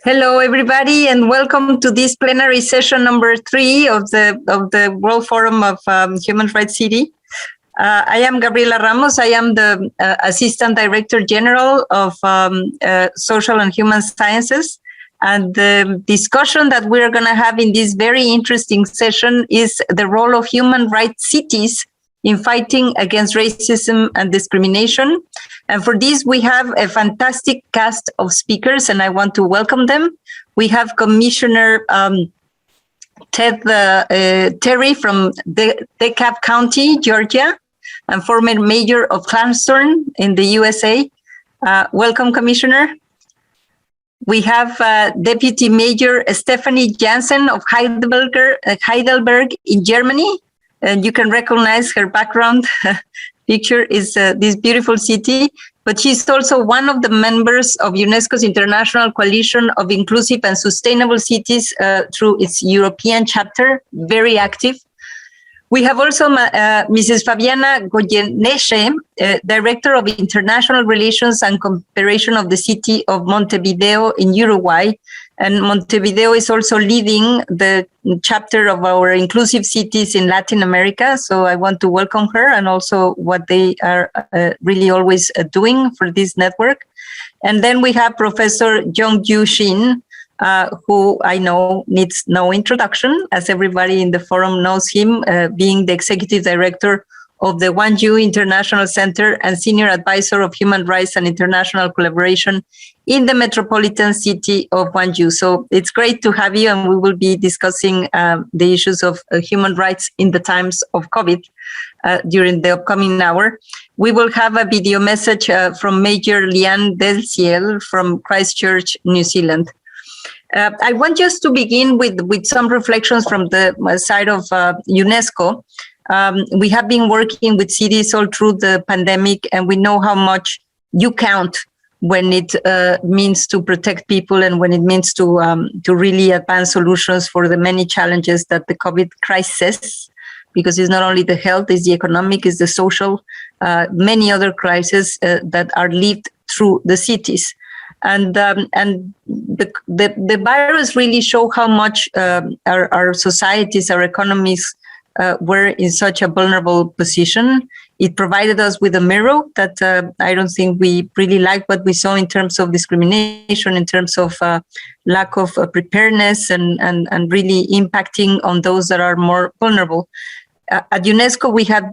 Hello, everybody, and welcome to this plenary session number 3 of the World Forum of Human Rights City. I am Gabriela Ramos. I am the Assistant Director General of Social and Human Sciences. And the discussion that we're going to have in this very interesting session is the role of human rights cities in fighting against racism and discrimination. And for this, we have a fantastic cast of speakers, and I want to welcome them. We have Commissioner Terry from DeKalb County, Georgia, and former mayor of Clarkston in the USA. Welcome, Commissioner. We have Deputy Mayor Stephanie Jansen of Heidelberg in Germany. And you can recognize her background picture is this beautiful city, but she's also one of the members of UNESCO's International Coalition of Inclusive and Sustainable Cities through its European chapter, very active. We have also Mrs. Fabiana Goyeneche, Director of International Relations and Cooperation of the City of Montevideo in Uruguay. And Montevideo is also leading the chapter of our inclusive cities in Latin America. So I want to welcome her and also what they are really always doing for this network. And then we have Professor Gwangju Shin, who I know needs no introduction, as everybody in the forum knows him, being the Executive Director of the Gwangju International Center and Senior Advisor of Human Rights and International Collaboration in the Metropolitan City of Gwangju. So it's great to have you, and we will be discussing the issues of human rights in the times of COVID during the upcoming hour. We will have a video message from Major Leanne Delciel from Christchurch, New Zealand. I want just to begin with some reflections from the side of UNESCO. We have been working with cities all through the pandemic, and we know how much you count when it means to protect people and when it means to really advance solutions for the many challenges that the COVID crisis, because it's not only the health, it's the economic, it's the social, many other crises that are lived through the cities. And the virus really show how much our societies, our economies were in such a vulnerable position. It provided us with a mirror that I don't think we really like what we saw in terms of discrimination, in terms of lack of preparedness and really impacting on those that are more vulnerable. At UNESCO, we have,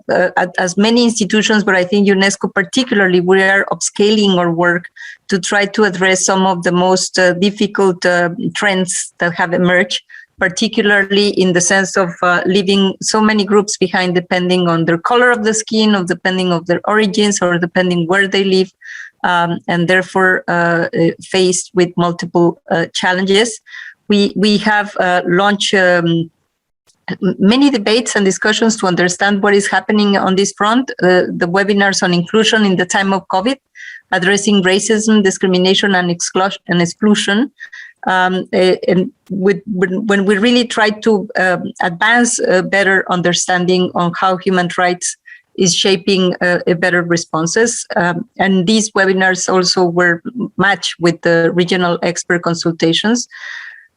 as many institutions, but I think UNESCO particularly, we are upscaling our work to try to address some of the most difficult trends that have emerged, particularly in the sense of leaving so many groups behind depending on their color of the skin, or depending on their origins, or depending where they live, and therefore faced with multiple challenges. We have launched many debates and discussions to understand what is happening on this front. The webinars on inclusion in the time of COVID, addressing racism, discrimination, and exclusion. And when we really try to advance a better understanding on how human rights is shaping a better responses. And these webinars also were matched with the regional expert consultations.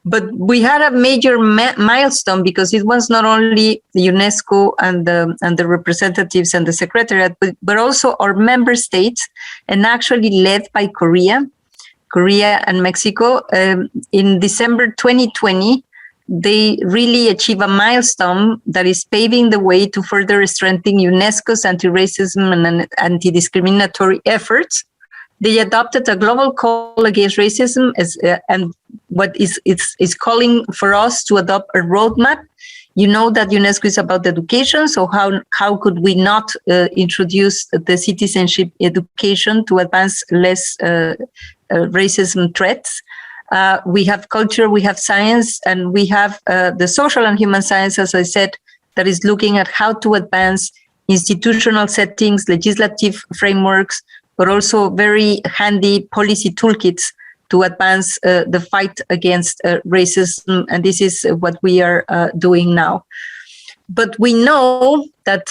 But we had a major milestone, because it was not only the UNESCO and the representatives and the Secretariat, but also our member states, and actually led by Korea and Mexico. In December 2020, they really achieved a milestone that is paving the way to further strengthen UNESCO's anti-racism and anti-discriminatory efforts. They adopted a global call against racism and what is calling for us to adopt a roadmap. You know that UNESCO is about education, so how could we not introduce the citizenship education to advance less racism threats? We have culture, we have science, and we have the social and human science, as I said, that is looking at how to advance institutional settings, legislative frameworks, but also very handy policy toolkits to advance the fight against racism. And this is what we are doing now. But we know that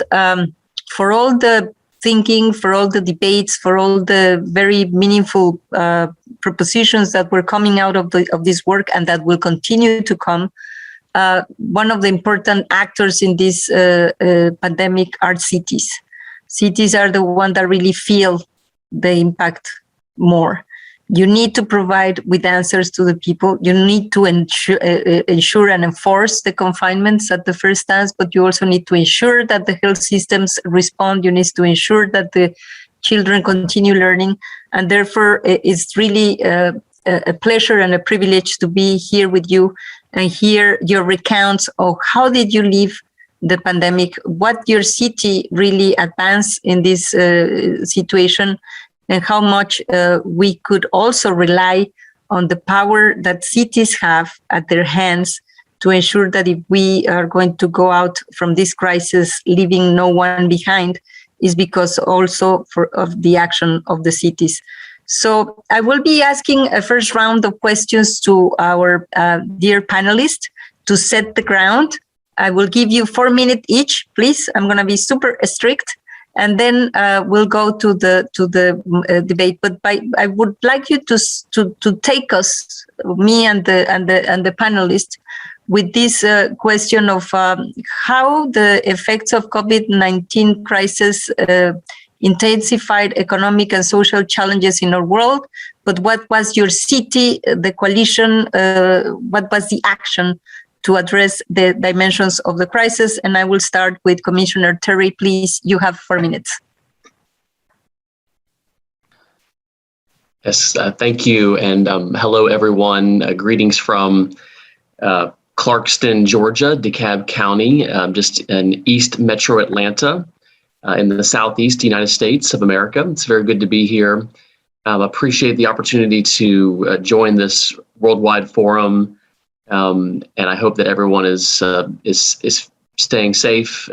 for all the thinking, for all the debates, for all the very meaningful propositions that were coming out of this work and that will continue to come. One of the important actors in this pandemic are cities. Cities are the ones that really feel the impact more. You need to provide with answers to the people. You need to ensure and enforce the confinements at the first stance, but you also need to ensure that the health systems respond. You need to ensure that the children continue learning. And therefore, it's really a pleasure and a privilege to be here with you and hear your recounts of how did you live the pandemic, what your city really advanced in this situation, and how much we could also rely on the power that cities have at their hands to ensure that if we are going to go out from this crisis leaving no one behind, is because also of the action of the cities. So I will be asking a first round of questions to our dear panelists to set the ground. I will give you 4 minutes each, please. I'm going to be super strict. And then we'll go to the debate. But I would like you to take us, me and the panelists, with this question of how the effects of COVID-19 crisis intensified economic and social challenges in our world. But what was your city, the coalition? What was the action to address the dimensions of the crisis? And I will start with Commissioner Terry. Please, you have 4 minutes. Yes, thank you. And hello, everyone. Greetings from Clarkston, Georgia, DeKalb County, just in East Metro Atlanta, in the Southeast United States of America. It's very good to be here. Appreciate the opportunity to join this worldwide forum. And I hope that everyone is staying safe,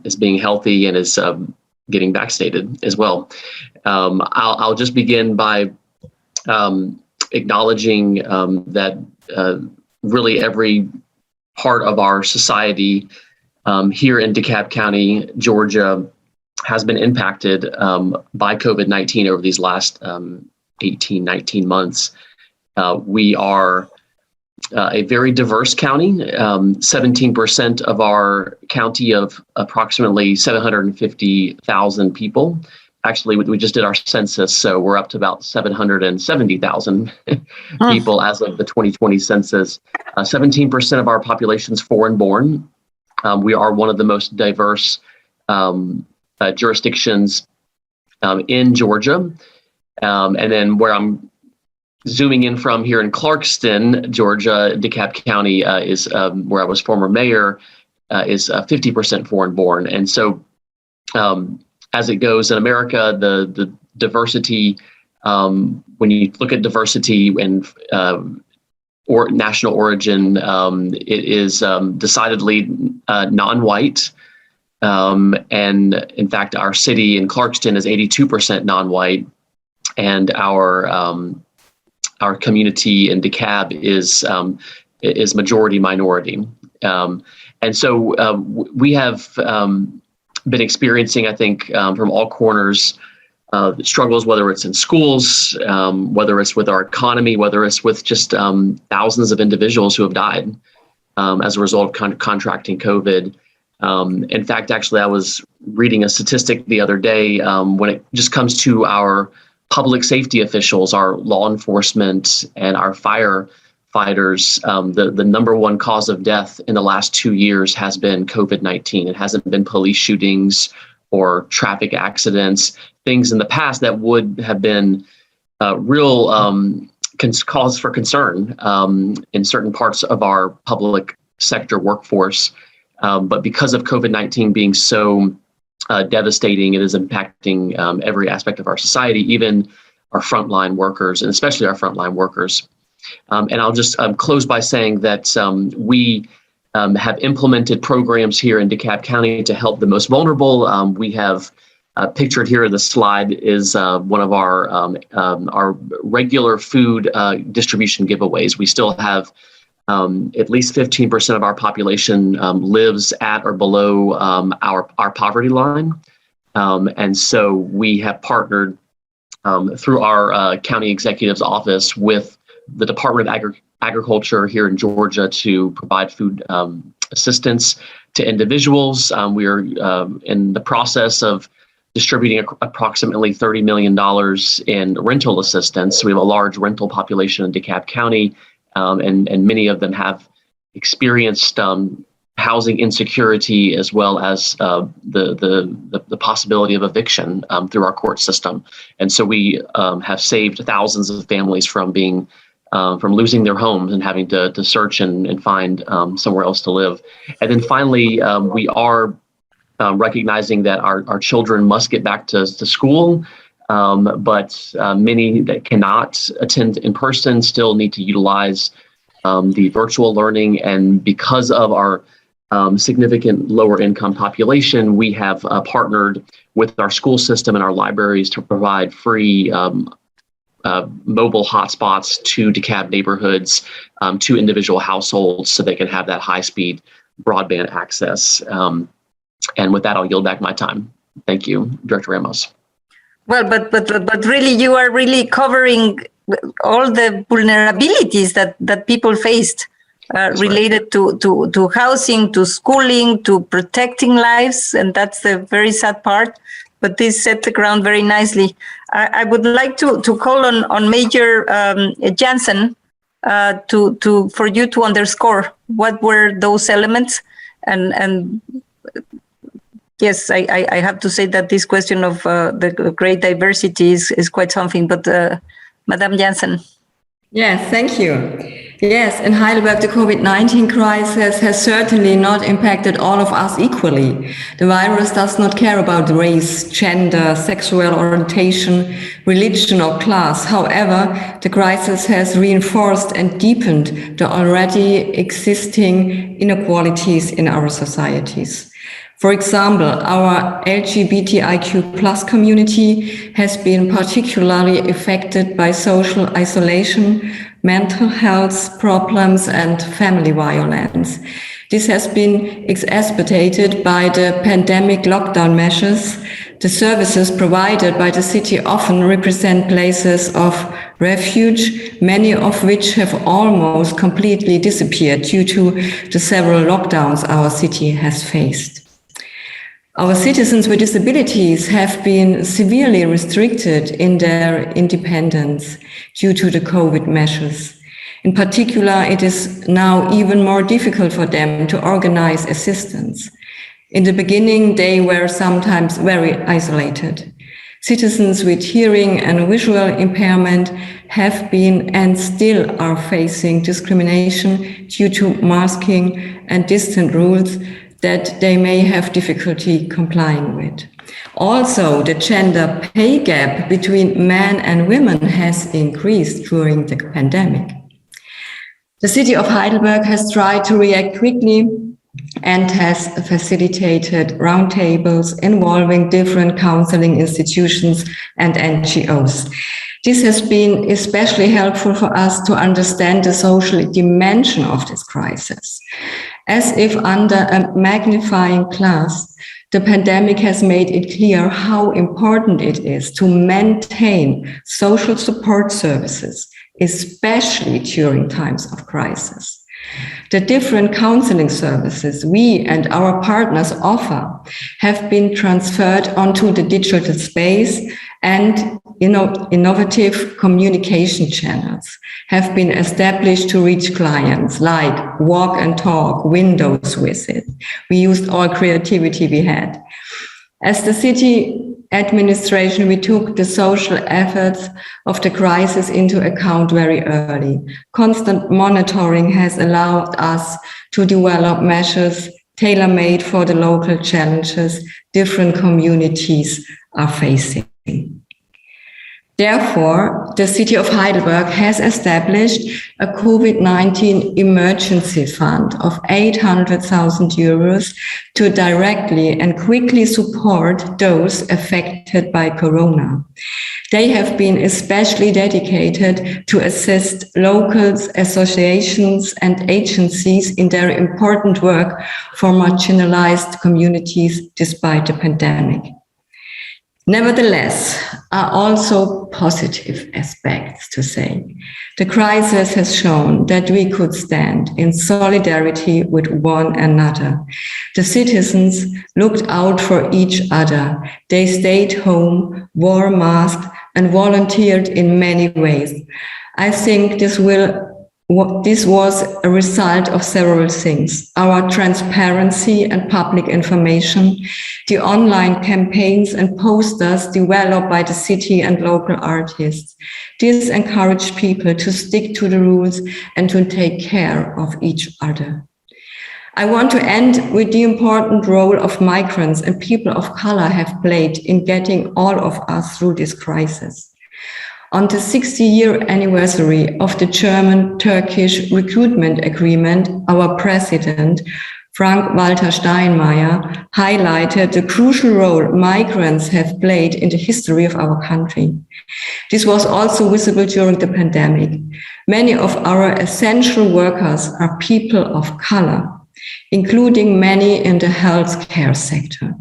is being healthy, and is getting vaccinated as well. I'll just begin by acknowledging that really every part of our society here in DeKalb County, Georgia, has been impacted by COVID-19 over these last 18, 19 months. We are a very diverse county. 17% of our county of approximately 750,000 people. Actually, we just did our census, so we're up to about 770,000 people as of the 2020 census. 17% of our population is foreign-born. We are one of the most diverse jurisdictions in Georgia. And then where I'm zooming in from here in Clarkston, Georgia, DeKalb County is where I was former mayor, is 50% foreign-born. And so as it goes in America, the diversity, when you look at diversity and or national origin, it is decidedly non-white. And in fact, our city in Clarkston is 82% non-white, and our community in DeKalb is majority minority. And so we have been experiencing, I think, from all corners, struggles, whether it's in schools, whether it's with our economy, whether it's with just thousands of individuals who have died as a result of contracting COVID. In fact, actually, I was reading a statistic the other day when it just comes to our public safety officials, our law enforcement, and our firefighters. The number one cause of death in the last 2 years has been COVID-19. It hasn't been police shootings or traffic accidents, things in the past that would have been real cause for concern in certain parts of our public sector workforce. But because of COVID-19 being so devastating, it is impacting every aspect of our society, even our frontline workers, and especially our frontline workers. And I'll just close by saying that we have implemented programs here in DeKalb County to help the most vulnerable. We have pictured here in the slide is one of our regular food distribution giveaways. We still have at least 15% of our population lives at or below our poverty line. And so we have partnered through our county executive's office with the Department of Agriculture here in Georgia to provide food assistance to individuals. We are in the process of distributing approximately $30 million in rental assistance. We have a large rental population in DeKalb County, and many of them have experienced housing insecurity as well as the possibility of eviction through our court system. And so we have saved thousands of families from losing their homes and having to search and find somewhere else to live. And then finally, we are recognizing that our children must get back to school, but many that cannot attend in person still need to utilize the virtual learning. And because of our significant lower income population, we have partnered with our school system and our libraries to provide free mobile hotspots to DeKalb neighborhoods, to individual households, so they can have that high-speed broadband access. And with that, I'll yield back my time. Thank you, Director Ramos. Well, but really, you are really covering all the vulnerabilities that people faced related to housing, to schooling, to protecting lives, and that's the very sad part. But this set the ground very nicely. I would like to call on Major Jansen for you to underscore what were those elements, and yes, I have to say that this question of the great diversity is quite something. But Madame Jansen. Yes, thank you. Yes, in Heidelberg, the COVID-19 crisis has certainly not impacted all of us equally. The virus does not care about race, gender, sexual orientation, religion, or class. However, the crisis has reinforced and deepened the already existing inequalities in our societies. For example, our LGBTIQ plus community has been particularly affected by social isolation, mental health problems, and family violence. This has been exacerbated by the pandemic lockdown measures. The services provided by the city often represent places of refuge, many of which have almost completely disappeared due to the several lockdowns our city has faced. Our citizens with disabilities have been severely restricted in their independence due to the COVID measures. In particular, it is now even more difficult for them to organize assistance. In the beginning, they were sometimes very isolated. Citizens with hearing and visual impairment have been and still are facing discrimination due to masking and distant rules that they may have difficulty complying with. Also, the gender pay gap between men and women has increased during the pandemic. The city of Heidelberg has tried to react quickly and has facilitated roundtables involving different counseling institutions and NGOs. This has been especially helpful for us to understand the social dimension of this crisis. As if under a magnifying glass, the pandemic has made it clear how important it is to maintain social support services, especially during times of crisis. The different counseling services we and our partners offer have been transferred onto the digital space, and innovative communication channels have been established to reach clients, like walk and talk, windows visit. We used all creativity we had. As the city administration, we took the social efforts of the crisis into account very early. Constant monitoring has allowed us to develop measures tailor-made for the local challenges different communities are facing. Therefore, the city of Heidelberg has established a COVID-19 emergency fund of 800,000 euros to directly and quickly support those affected by Corona. They have been especially dedicated to assist locals, associations, and agencies in their important work for marginalized communities despite the pandemic. Nevertheless, are also positive aspects to say. The crisis has shown that we could stand in solidarity with one another. The citizens looked out for each other. They stayed home, wore masks, and volunteered in many ways. I think this was a result of several things: our transparency and public information, the online campaigns and posters developed by the city and local artists. This encouraged people to stick to the rules and to take care of each other. I want to end with the important role of migrants and people of color have played in getting all of us through this crisis. On the 60-year anniversary of the German-Turkish recruitment agreement, our president, Frank-Walter Steinmeier, highlighted the crucial role migrants have played in the history of our country. This was also visible during the pandemic. Many of our essential workers are people of color, including many in the healthcare sector.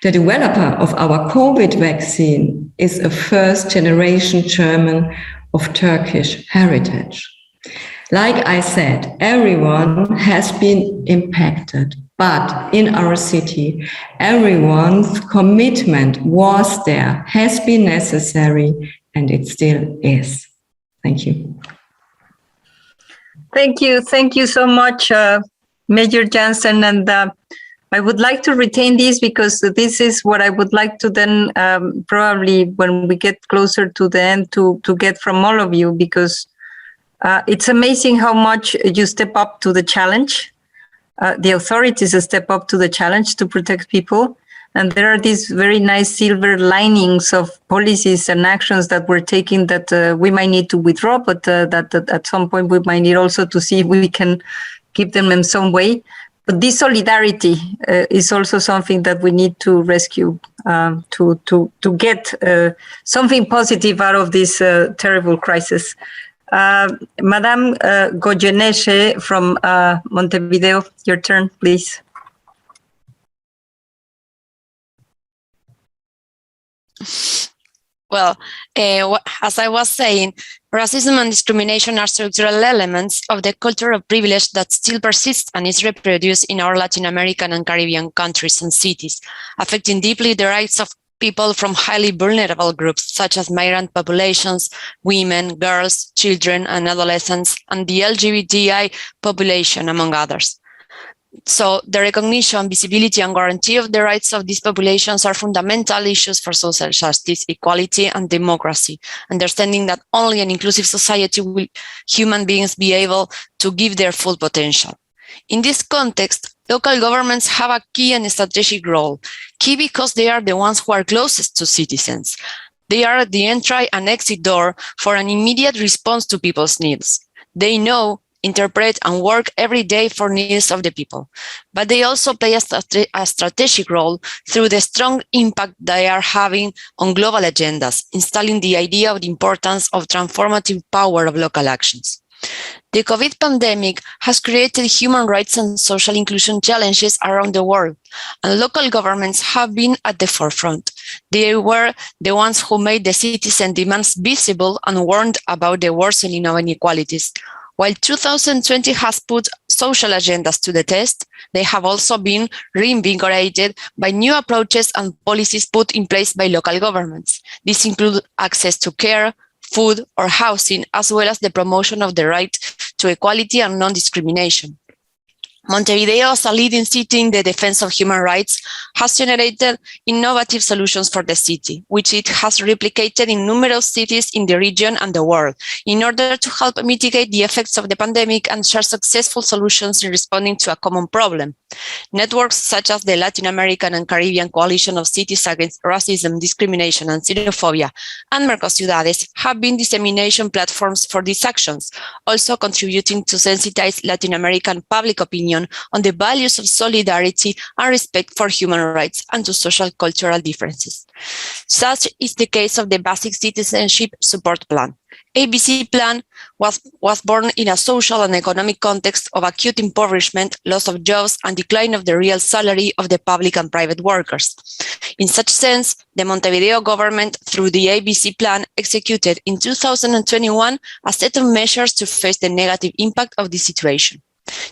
The developer of our COVID vaccine is a first-generation German of Turkish heritage. Like I said, everyone has been impacted, but in our city, everyone's commitment was there, has been necessary, and it still is. Thank you. Thank you. Thank you so much, Major Jansen. And I would like to retain this because this is what I would like to then probably when we get closer to the end to get from all of you, because it's amazing how much you step up to the challenge. The authorities step up to the challenge to protect people. And there are these very nice silver linings of policies and actions that we're taking that we might need to withdraw, but that at some point we might need also to see if we can keep them in some way. But this solidarity is also something that we need to rescue to get something positive out of this terrible crisis. Madame Goyeneche from Montevideo, your turn, please. Well, as I was saying, racism and discrimination are structural elements of the culture of privilege that still persists and is reproduced in our Latin American and Caribbean countries and cities, affecting deeply the rights of people from highly vulnerable groups, such as migrant populations, women, girls, children, and adolescents, and the LGBTI population, among others. So the recognition, visibility, and guarantee of the rights of these populations are fundamental issues for social justice, equality, and democracy, understanding that only an inclusive society will human beings be able to give their full potential. In this context, local governments have a key and strategic role, key because they are the ones who are closest to citizens. They are the entry and exit door for an immediate response to people's needs. They know, interpret, and work every day for needs of the people. But they also play a strategic role through the strong impact they are having on global agendas, installing the idea of the importance of transformative power of local actions. The COVID pandemic has created human rights and social inclusion challenges around the world, and local governments have been at the forefront. They were the ones who made the citizen demands visible and warned about the worsening of inequalities. While 2020 has put social agendas to the test, they have also been reinvigorated by new approaches and policies put in place by local governments. These include access to care, food, or housing, as well as the promotion of the right to equality and non-discrimination. Montevideo, as a leading city in the defense of human rights, has generated innovative solutions for the city, which it has replicated in numerous cities in the region and the world, in order to help mitigate the effects of the pandemic and share successful solutions in responding to a common problem. Networks such as the Latin American and Caribbean Coalition of Cities Against Racism, Discrimination, and Xenophobia, and Mercociudades have been dissemination platforms for these actions, also contributing to sensitize Latin American public opinion opinion on the values of solidarity and respect for human rights and to social cultural differences. Such is the case of the Basic Citizenship Support Plan. ABC plan was born in a social and economic context of acute impoverishment, loss of jobs, and decline of the real salary of the public and private workers. In such sense, the Montevideo government, through the ABC plan, executed in 2021 a set of measures to face the negative impact of this situation.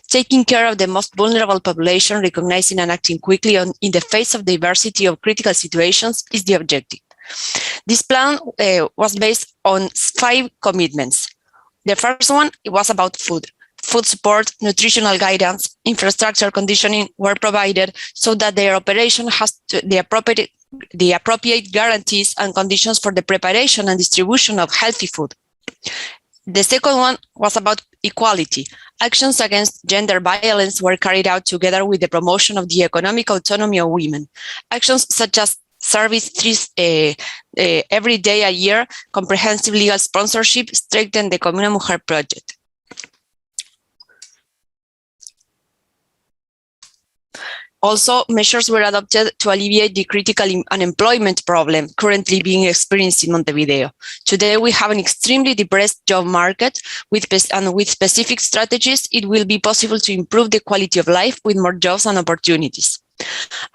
Taking care of the most vulnerable population, recognizing and acting quickly in the face of diversity of critical situations is the objective. This plan was based on 5 commitments. The first one, it was about food. Food support, nutritional guidance, infrastructure conditioning were provided so that their operation has the appropriate guarantees and conditions for the preparation and distribution of healthy food. The second one was about equality. Actions against gender violence were carried out together with the promotion of the economic autonomy of women. Actions such as service every day a year, comprehensive legal sponsorship, strengthen the Comuna Mujer project. Also, measures were adopted to alleviate the critical unemployment problem currently being experienced in Montevideo. Today, we have an extremely depressed job market, with specific strategies, it will be possible to improve the quality of life with more jobs and opportunities.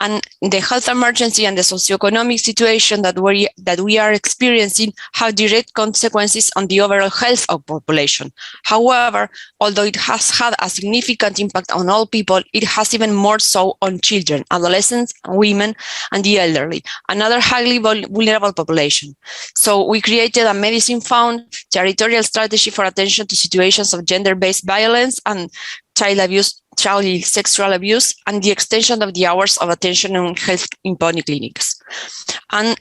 And the health emergency and the socioeconomic situation that we are experiencing have direct consequences on the overall health of population. However, although it has had a significant impact on all people, it has even more so on children, adolescents, women, and the elderly, another highly vulnerable population. So we created a medicine fund, territorial strategy for attention to situations of gender-based violence and child sexual abuse, and the extension of the hours of attention on health in polyclinics. And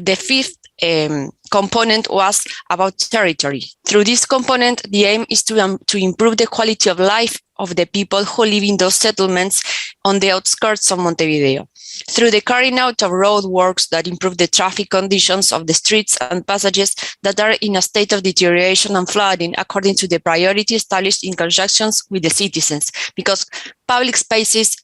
the fifth component was about territory. Through this component, the aim is to improve the quality of life of the people who live in those settlements on the outskirts of Montevideo. Through the carrying out of road works that improve the traffic conditions of the streets and passages that are in a state of deterioration and flooding according to the priority established in conjunction with the citizens, because public spaces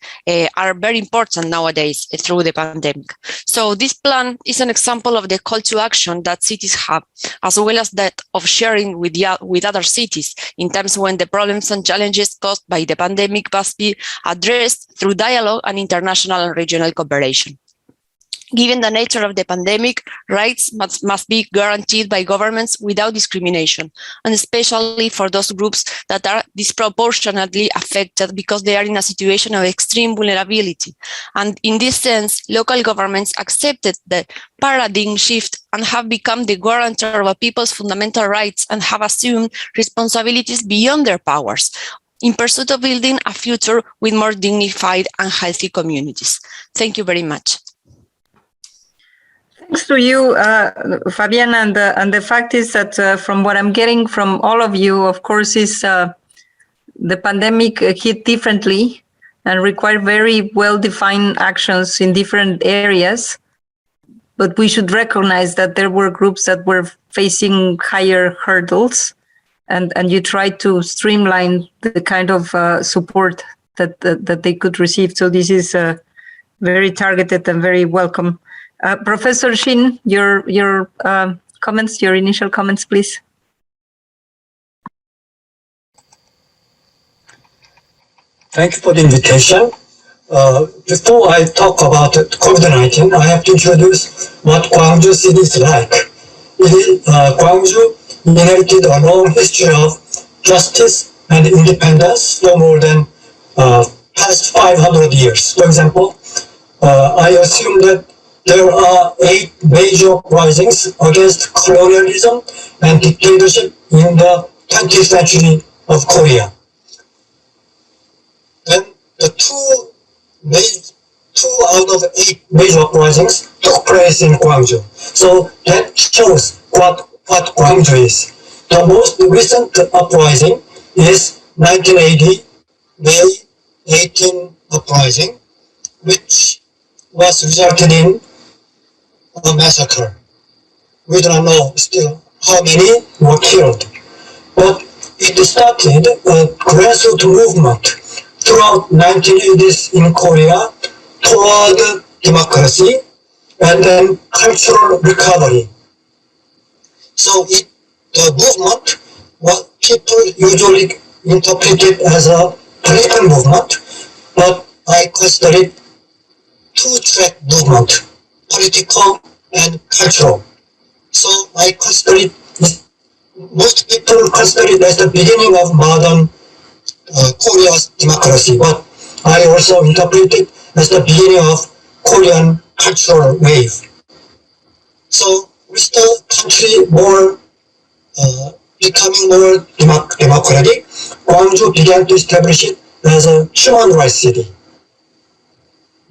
are very important nowadays through the pandemic. So this plan is an example of the call to action that cities have, as well as that of sharing with other cities in times when the problems and challenges caused by the pandemic must be addressed through dialogue and international and regional cooperation. Given the nature of the pandemic, rights must be guaranteed by governments without discrimination, and especially for those groups that are disproportionately affected because they are in a situation of extreme vulnerability. And in this sense, local governments accepted the paradigm shift and have become the guarantor of a people's fundamental rights and have assumed responsibilities beyond their powers in pursuit of building a future with more dignified and healthy communities. Thank you very much. Thanks to you, Fabian, and the fact is that from what I'm getting from all of you, of course, is the pandemic hit differently and required very well-defined actions in different areas. But we should recognize that there were groups that were facing higher hurdles, and you tried to streamline the kind of support that they could receive. So this is very targeted and very welcome. Professor Shin, your comments, your initial comments, please. Thank you for the invitation. Before I talk about COVID-19, I have to introduce what Gwangju city is like. Gwangju inherited a long history of justice and independence for more than past 500 years. For example, I assume that there are 8 major uprisings against colonialism and dictatorship in the 20th century of Korea. And the 2 out of 8 major uprisings took place in Gwangju. So that shows what Gwangju is. The most recent uprising is 1980 May 18 uprising, which was resulted in a massacre. We don't know still how many were killed, but it started a grassroots movement throughout 1980s in Korea toward democracy and then cultural recovery. So the movement, what people usually interpret it as a political movement, but I consider it two-track movement, political and cultural. So I consider it, most people consider it as the beginning of modern Korea's democracy, but I also interpret it as the beginning of Korean cultural wave. So with the country more becoming more democratic, Gwangju began to establish it as a human rights city,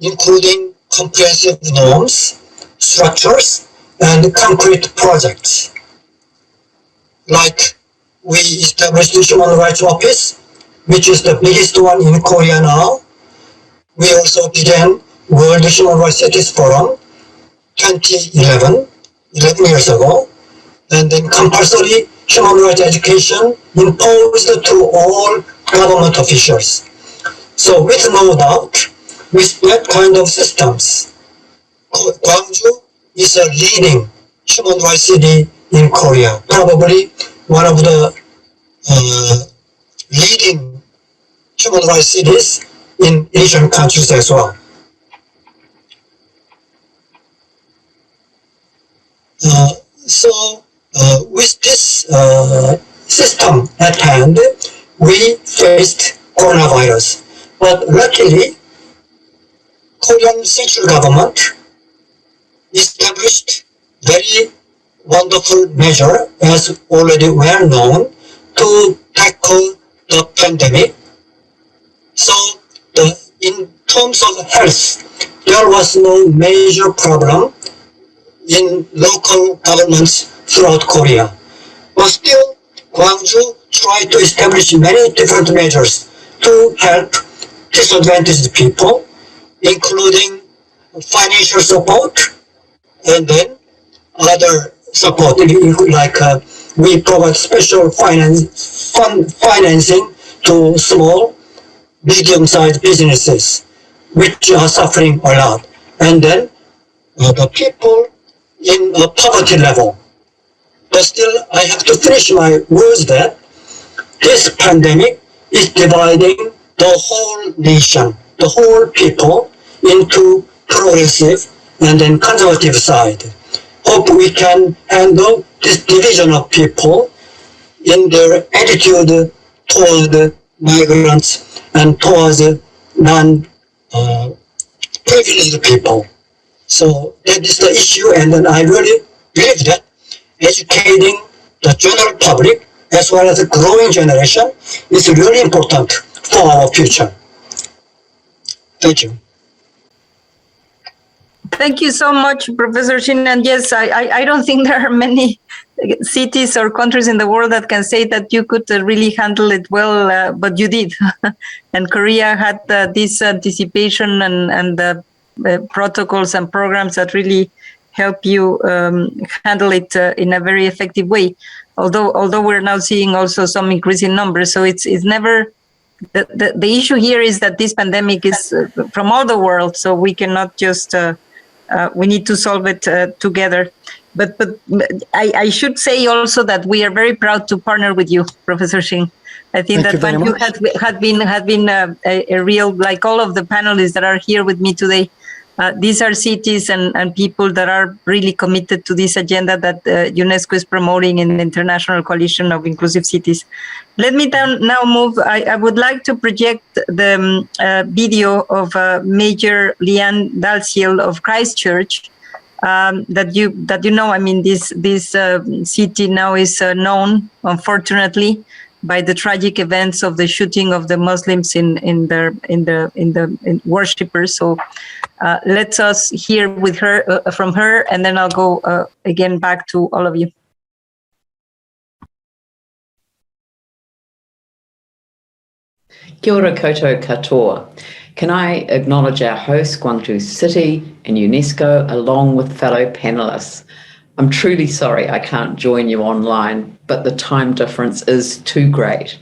including comprehensive norms, structures, and concrete projects. Like we established the Human Rights Office, which is the biggest one in Korea now. We also began World Human Rights Cities Forum 2011, 11 years ago, and then compulsory human rights education imposed to all government officials. So with no doubt, with that kind of systems, Gwangju is a leading human rights city in Korea, probably one of the leading human rights cities in Asian countries as well. With this system at hand, we faced coronavirus. But luckily, Korean central government established very wonderful measure, as already well known, to tackle the pandemic. So in terms of health, there was no major problem in local governments throughout Korea. But still, Gwangju tried to establish many different measures to help disadvantaged people, including financial support and then other support, like we provide special financing to small, medium-sized businesses, which are suffering a lot. And then the people in a poverty level. But still, I have to finish my words that this pandemic is dividing the whole nation, the whole people, into progressive and then conservative side. Hope we can handle this division of people in their attitude toward migrants and towards non-privileged people. So that is the issue, and then I really believe that educating the general public as well as the growing generation is really important for our future. Thank you. Thank you so much, Professor Shin. And yes, I don't think there are many cities or countries in the world that can say that you could really handle it well, but you did. And Korea had this anticipation and protocols and programs that really help you handle it in a very effective way. Although we're now seeing also some increase in numbers, so it's never the issue here is that this pandemic is from all the world, so we cannot just we need to solve it together. But I should say also that we are very proud to partner with you, Professor Shin. I think that Gwangju had been a real, like all of the panelists that are here with me today. These are cities and people that are really committed to this agenda that UNESCO is promoting in the International Coalition of Inclusive Cities. Let me now move. I would like to project the video of Major Leanne Dalziel of Christchurch. That you know. I mean, this city now is known, unfortunately, by the tragic events of the shooting of the Muslims in worshippers. So let us hear with her from her, and then I'll go again back to all of you. Kia ora koutou katoa. Can I acknowledge our host, Gwangju City and UNESCO, along with fellow panelists. I'm truly sorry I can't join you online, but the time difference is too great.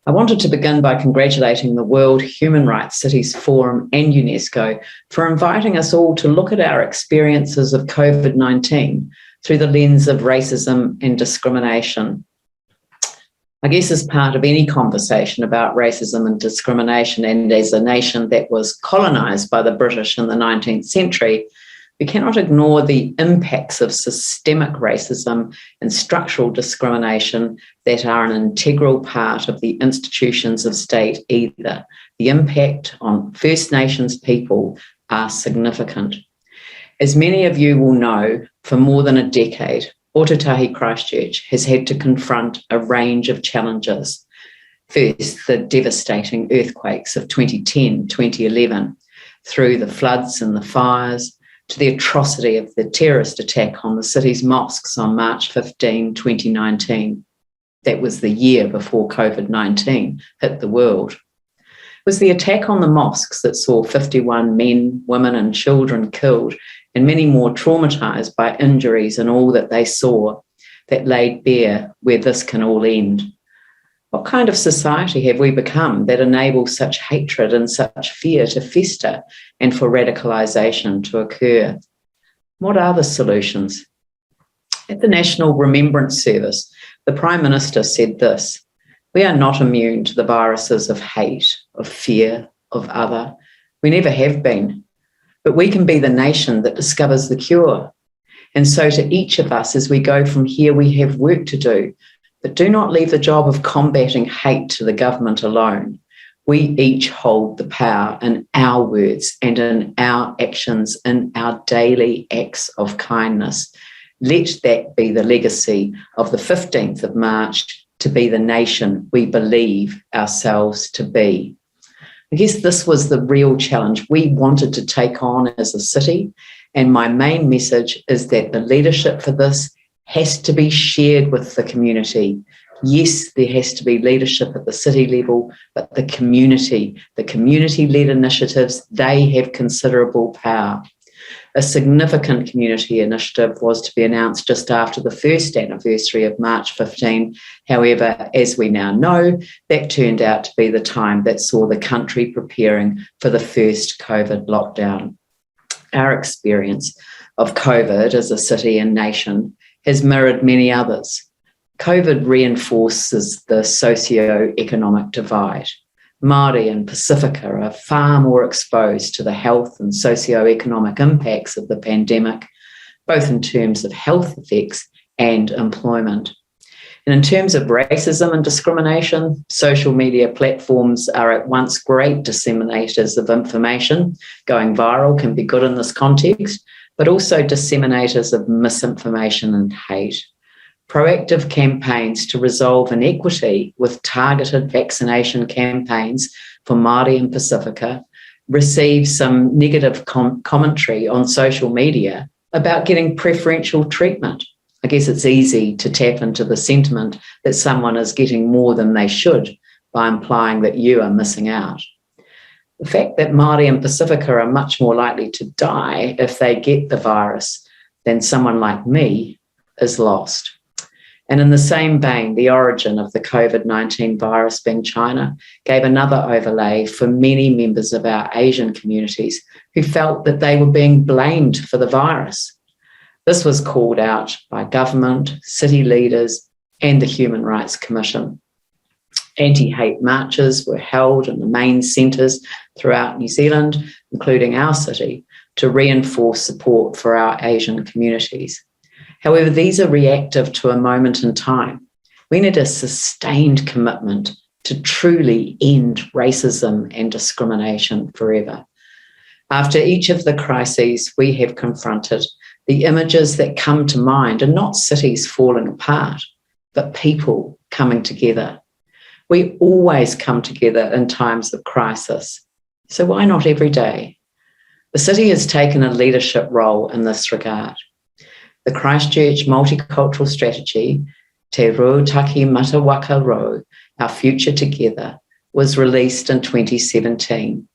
I wanted to begin by congratulating the World Human Rights Cities Forum and UNESCO for inviting us all to look at our experiences of COVID-19 through the lens of racism and discrimination. I guess as part of any conversation about racism and discrimination, and as a nation that was colonised by the British in the 19th century, we cannot ignore the impacts of systemic racism and structural discrimination that are an integral part of the institutions of state either. The impact on First Nations people are significant. As many of you will know, for more than a decade, Ōtautahi Christchurch has had to confront a range of challenges. First, the devastating earthquakes of 2010, 2011, through the floods and the fires, to the atrocity of the terrorist attack on the city's mosques on March 15, 2019. That was the year before COVID-19 hit the world. It was the attack on the mosques that saw 51 men, women and children killed and many more traumatised by injuries and all that they saw that laid bare where this can all end. What kind of society have we become that enables such hatred and such fear to fester and for radicalisation to occur? What are the solutions? At the National Remembrance Service, the Prime Minister said this: "We are not immune to the viruses of hate, of fear, of other. We never have been. But we can be the nation that discovers the cure. And so to each of us as we go from here, we have work to do. But do not leave the job of combating hate to the government alone. We each hold the power in our words and in our actions, in our daily acts of kindness. Let that be the legacy of the 15th of March, to be the nation we believe ourselves to be." I guess this was the real challenge we wanted to take on as a city. And my main message is that the leadership for this has to be shared with the community. Yes, there has to be leadership at the city level, but the community-led initiatives, they have considerable power. A significant community initiative was to be announced just after the first anniversary of March 15. However, as we now know, that turned out to be the time that saw the country preparing for the first COVID lockdown. Our experience of COVID as a city and nation has mirrored many others. COVID reinforces the socio-economic divide. Māori and Pacifica are far more exposed to the health and socio-economic impacts of the pandemic, both in terms of health effects and employment. And in terms of racism and discrimination, social media platforms are at once great disseminators of information. Going viral can be good in this context, but also disseminators of misinformation and hate. Proactive campaigns to resolve inequity with targeted vaccination campaigns for Māori and Pacifica receive some negative commentary on social media about getting preferential treatment. I guess it's easy to tap into the sentiment that someone is getting more than they should by implying that you are missing out. The fact that Māori and Pacifica are much more likely to die if they get the virus than someone like me is lost. And in the same vein, the origin of the COVID-19 virus being China gave another overlay for many members of our Asian communities who felt that they were being blamed for the virus. This was called out by government, city leaders, and the Human Rights Commission. Anti-hate marches were held in the main centres throughout New Zealand, including our city, to reinforce support for our Asian communities. However, these are reactive to a moment in time. We need a sustained commitment to truly end racism and discrimination forever. After each of the crises we have confronted, the images that come to mind are not cities falling apart, but people coming together. We always come together in times of crisis, so why not every day? The city has taken a leadership role in this regard. The Christchurch Multicultural Strategy, Te Ruataki Matawaka Ro, Our Future Together, was released in 2017.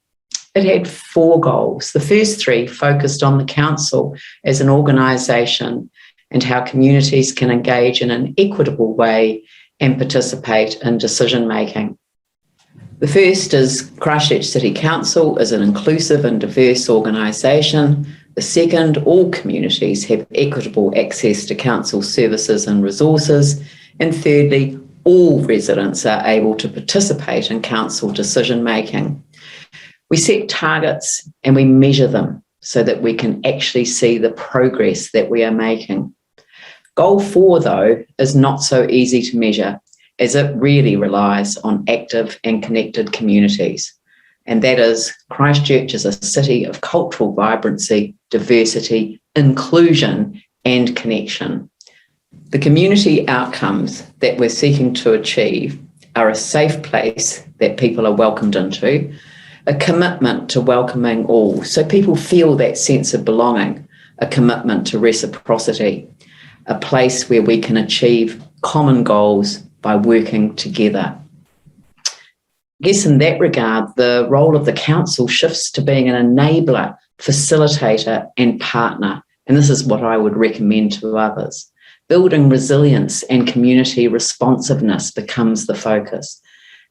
It had 4 goals. The first 3 focused on the council as an organisation and how communities can engage in an equitable way and participate in decision-making. The first is Christchurch City Council is an inclusive and diverse organisation. The second, all communities have equitable access to council services and resources. And thirdly, all residents are able to participate in council decision making. We set targets and we measure them so that we can actually see the progress that we are making. Goal 4, though, is not so easy to measure, as it really relies on active and connected communities. And that is, Christchurch is a city of cultural vibrancy, diversity, inclusion, and connection. The community outcomes that we're seeking to achieve are a safe place that people are welcomed into, a commitment to welcoming all, so people feel that sense of belonging, a commitment to reciprocity, a place where we can achieve common goals by working together. I guess in that regard, the role of the council shifts to being an enabler, facilitator, and partner. And this is what I would recommend to others. Building resilience and community responsiveness becomes the focus.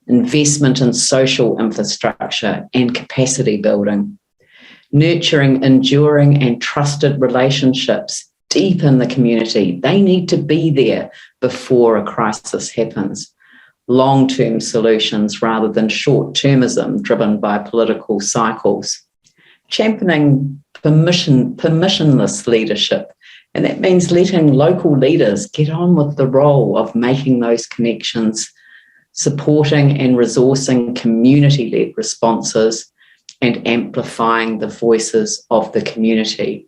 Investment in social infrastructure and capacity building. Nurturing enduring and trusted relationships deep in the community. They need to be there before a crisis happens. Long-term solutions rather than short-termism driven by political cycles. Championing permissionless leadership. And that means letting local leaders get on with the role of making those connections, supporting and resourcing community-led responses, and amplifying the voices of the community.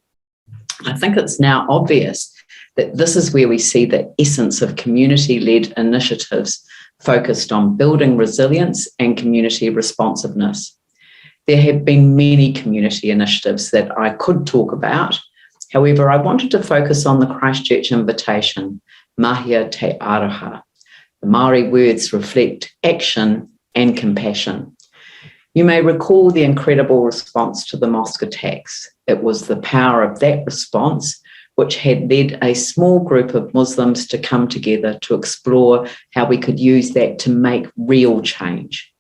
I think it's now obvious that this is where we see the essence of community-led initiatives focused on building resilience and community responsiveness. There have been many community initiatives that I could talk about. However, I wanted to focus on the Christchurch Invitation, Mahia Te Aroha. The Maori words reflect action and compassion. You may recall the incredible response to the mosque attacks. It was the power of that response which had led a small group of Muslims to come together to explore how we could use that to make real change.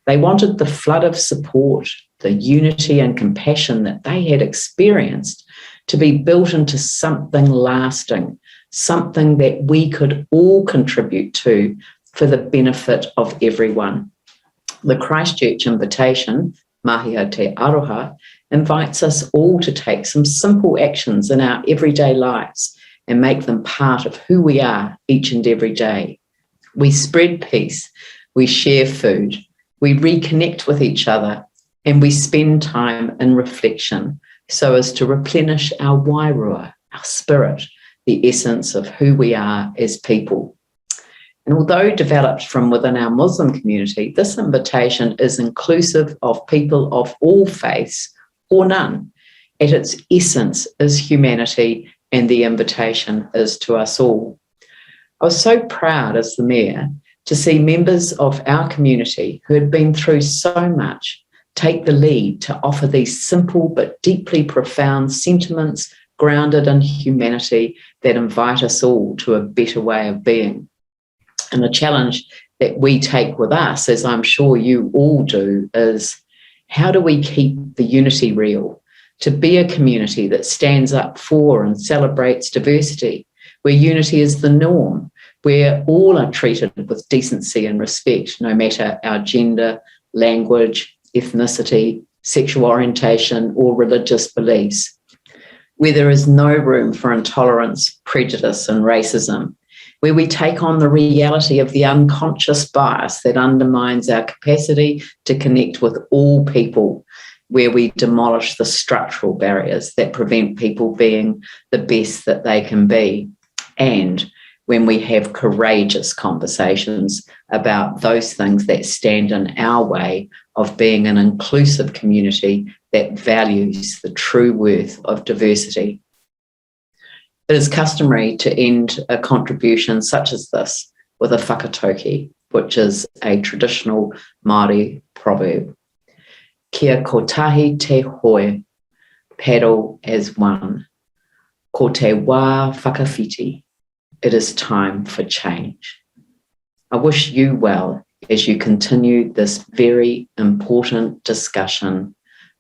They wanted the flood of support, the unity and compassion that they had experienced to be built into something lasting, something that we could all contribute to for the benefit of everyone. The Christchurch Invitation, Mahia Te Aroha, invites us all to take some simple actions in our everyday lives and make them part of who we are each and every day. We spread peace, we share food, we reconnect with each other, and we spend time in reflection so as to replenish our wairua, our spirit, the essence of who we are as people. And although developed from within our Muslim community, this invitation is inclusive of people of all faiths or none. At its essence is humanity, and the invitation is to us all. I was so proud as the Mayor to see members of our community who had been through so much take the lead to offer these simple but deeply profound sentiments grounded in humanity that invite us all to a better way of being. And the challenge that we take with us, as I'm sure you all do, is how do we keep the unity real? To be a community that stands up for and celebrates diversity, where unity is the norm, where all are treated with decency and respect, no matter our gender, language, ethnicity, sexual orientation, or religious beliefs, where there is no room for intolerance, prejudice, and racism, where we take on the reality of the unconscious bias that undermines our capacity to connect with all people, where we demolish the structural barriers that prevent people being the best that they can be, and when we have courageous conversations about those things that stand in our way of being an inclusive community that values the true worth of diversity. It is customary to end a contribution such as this with a whakatoki, which is a traditional Māori proverb. Kia kotahi te hoe, paddle as one. Ko te wā whakawhiti, it is time for change. I wish you well as you continue this very important discussion.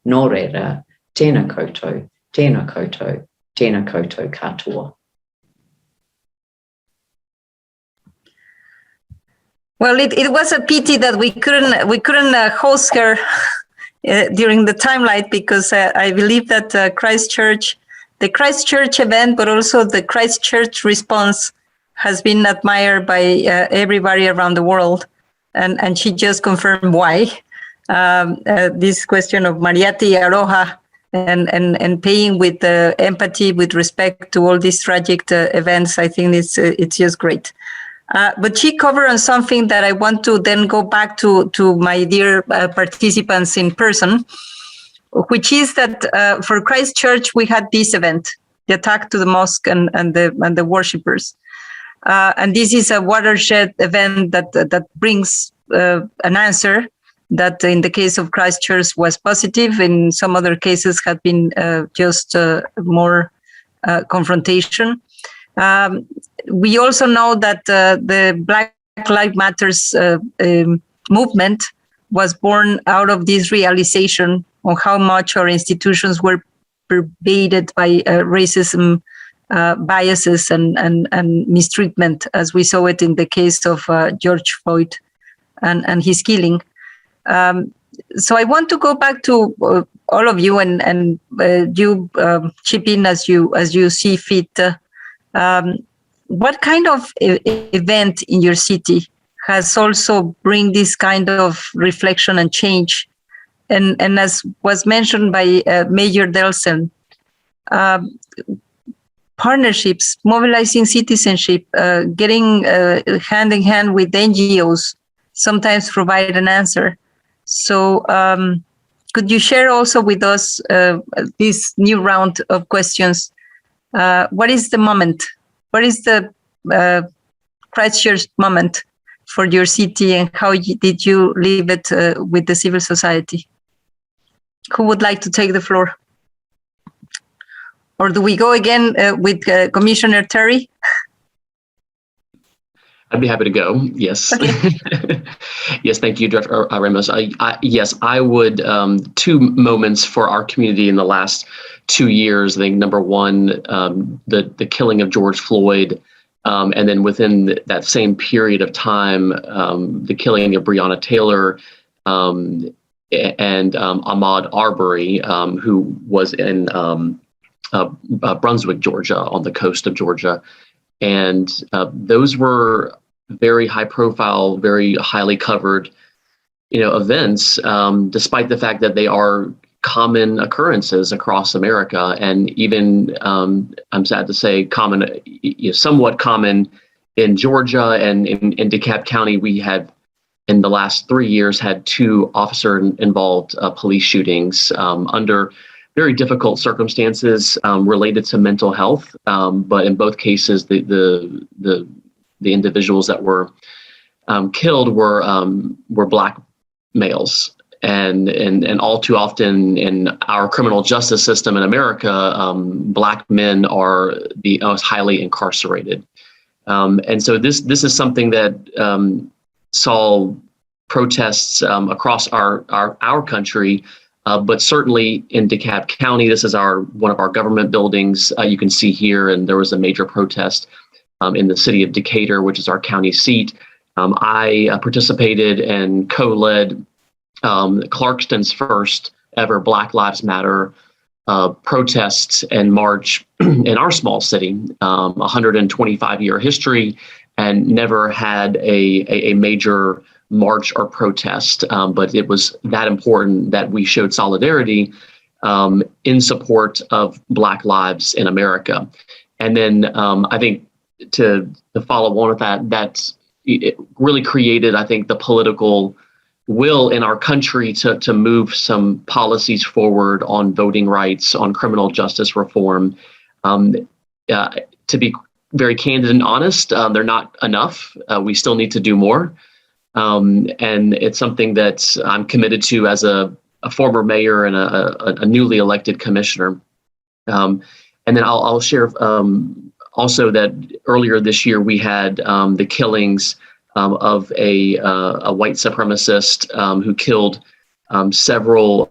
Nō reira, tēnā koutou, tēnā koutou, tēnā koutou katoa. Well, it was a pity that we couldn't host her during the timeline, because I believe that the Christchurch event, but also the Christchurch response, has been admired by everybody around the world, and she just confirmed why. This question of Mariati Aroha and paying with empathy, with respect to all these tragic events, I think it's just great. But she covered on something that I want to then go back to my dear participants in person, which is that for Christchurch, we had this event, the attack to the mosque and the worshippers. And this is a watershed event that brings an answer that in the case of Christchurch was positive. In some other cases had been just more confrontation. We also know that the Black Lives Matters movement was born out of this realization on how much our institutions were pervaded by racism, biases, and mistreatment, as we saw it in the case of George Floyd and his killing. So I want to go back to all of you and you chip in as you see fit. What kind of event in your city has also bring this kind of reflection and change? And as was mentioned by Mayor Delson, partnerships, mobilizing citizenship, getting hand in hand with NGOs sometimes provide an answer. So could you share also with us this new round of questions? What is the moment? What is the Christchurch moment for your city, and how did you live it with the civil society? Who would like to take the floor? Or do we go again with Commissioner Terry? I'd be happy to go. Yes. Okay. Yes. Thank you, Director Ramos. Yes, I would. Two moments for our community in the last 2 years. I think number one, the killing of George Floyd, and then within that same period of time, the killing of Breonna Taylor and Ahmaud Arbery, who was in Brunswick, Georgia, on the coast of Georgia. And those were very high profile, very highly covered, events, despite the fact that they are common occurrences across America. And even, I'm sad to say, somewhat common in Georgia and in DeKalb County. We had, in the last 3 years, had 2 officer-involved police shootings under very difficult circumstances related to mental health, but in both cases, the individuals that were killed were Black males, and all too often in our criminal justice system in America, Black men are the most highly incarcerated, and so this is something that saw protests across our country. But certainly in DeKalb County, this is one of our government buildings. You can see here, and there was a major protest in the city of Decatur, which is our county seat. I participated and co-led Clarkston's first ever Black Lives Matter protest and march in our small city, 125-year history, and never had a major march or protest, but it was that important that we showed solidarity in support of Black lives in America. And then I think to follow on with that it really created, I think, the political will in our country to move some policies forward on voting rights, on criminal justice reform. To be very candid and honest, they're not enough. We still need to do more. And it's something that I'm committed to as a former mayor and a newly elected commissioner. And then I'll share also that earlier this year we had the killings of a white supremacist who killed several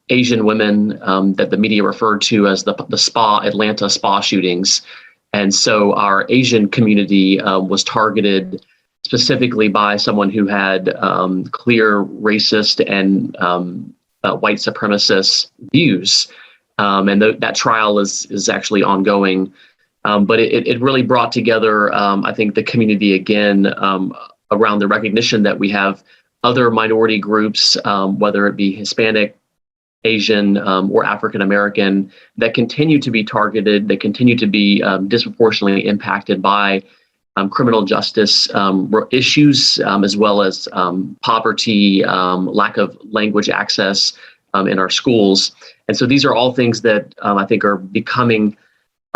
Asian women that the media referred to as the Atlanta spa shootings. And so our Asian community was targeted specifically by someone who had clear racist and white supremacist views. And that trial is actually ongoing. But it really brought together, I think, the community again around the recognition that we have other minority groups, whether it be Hispanic, Asian, or African American, that continue to be targeted, that continue to be disproportionately impacted by criminal justice issues, as well as poverty, lack of language access in our schools. And so these are all things that I think are becoming,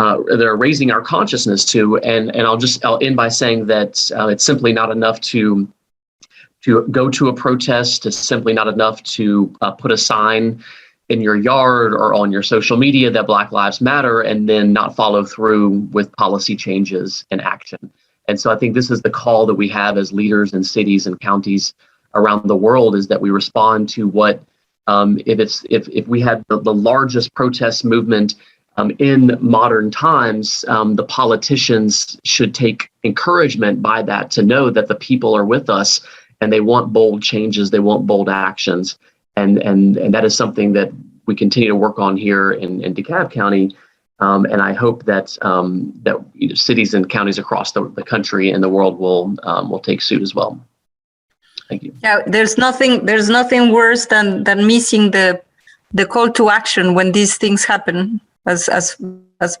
that are raising our consciousness to. And I'll end by saying that it's simply not enough to go to a protest. It's simply not enough to put a sign in your yard or on your social media that Black Lives Matter and then not follow through with policy changes and action. And so I think this is the call that we have as leaders in cities and counties around the world, is that we respond to what, if we had the largest protest movement in modern times, the politicians should take encouragement by that, to know that the people are with us and they want bold changes, they want bold actions. And that is something that we continue to work on here in DeKalb County. And I hope that cities and counties across the country and the world will take suit as well. Thank you. Yeah, there's nothing worse than missing the call to action when these things happen. As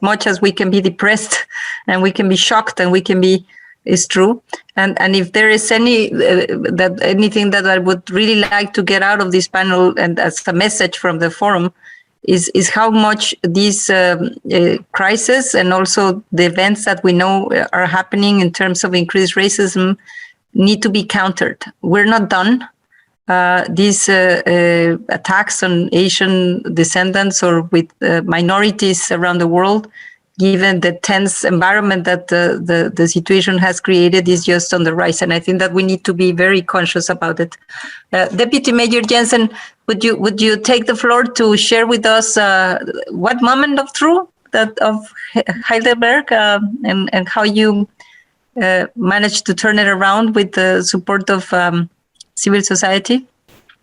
much as we can be depressed and we can be shocked and we can be, is true. And if there is anything that I would really like to get out of this panel, and as a message from the forum, is how much these crises and also the events that we know are happening in terms of increased racism need to be countered. We're not done. These attacks on Asian descendants or with minorities around the world, given the tense environment that the situation has created, is just on the rise. And I think that we need to be very conscious about it. Deputy Mayor Jensen, would you take the floor to share with us what moment of truth of Heidelberg and how you managed to turn it around with the support of civil society?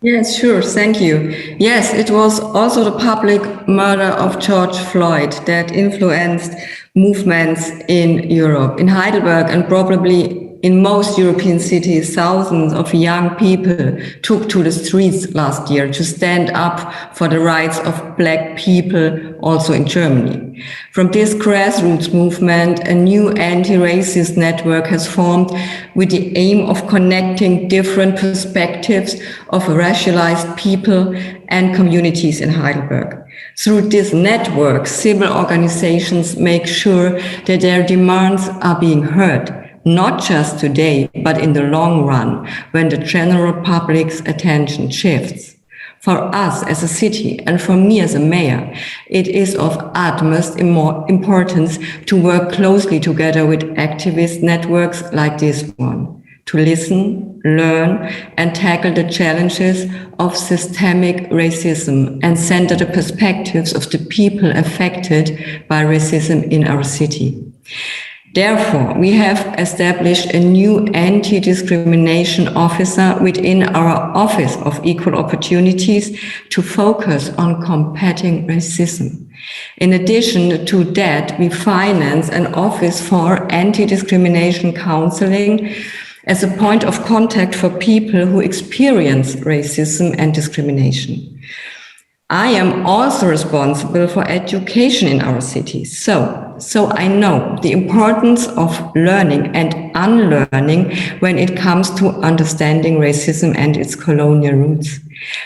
Yes, sure. Thank you. Yes, it was also the public murder of George Floyd that influenced movements in Europe. In Heidelberg and probably in most European cities, thousands of young people took to the streets last year to stand up for the rights of Black people, also in Germany. From this grassroots movement, a new anti-racist network has formed with the aim of connecting different perspectives of racialized people and communities in Heidelberg. Through this network, civil organizations make sure that their demands are being heard, not just today, but in the long run, when the general public's attention shifts. For us as a city, and for me as a mayor, it is of utmost importance to work closely together with activist networks like this one, to listen, learn, and tackle the challenges of systemic racism and center the perspectives of the people affected by racism in our city. Therefore, we have established a new anti-discrimination officer within our Office of Equal Opportunities to focus on combating racism. In addition to that, we finance an office for anti-discrimination counseling as a point of contact for people who experience racism and discrimination. I am also responsible for education in our city. So I know the importance of learning and unlearning when it comes to understanding racism and its colonial roots.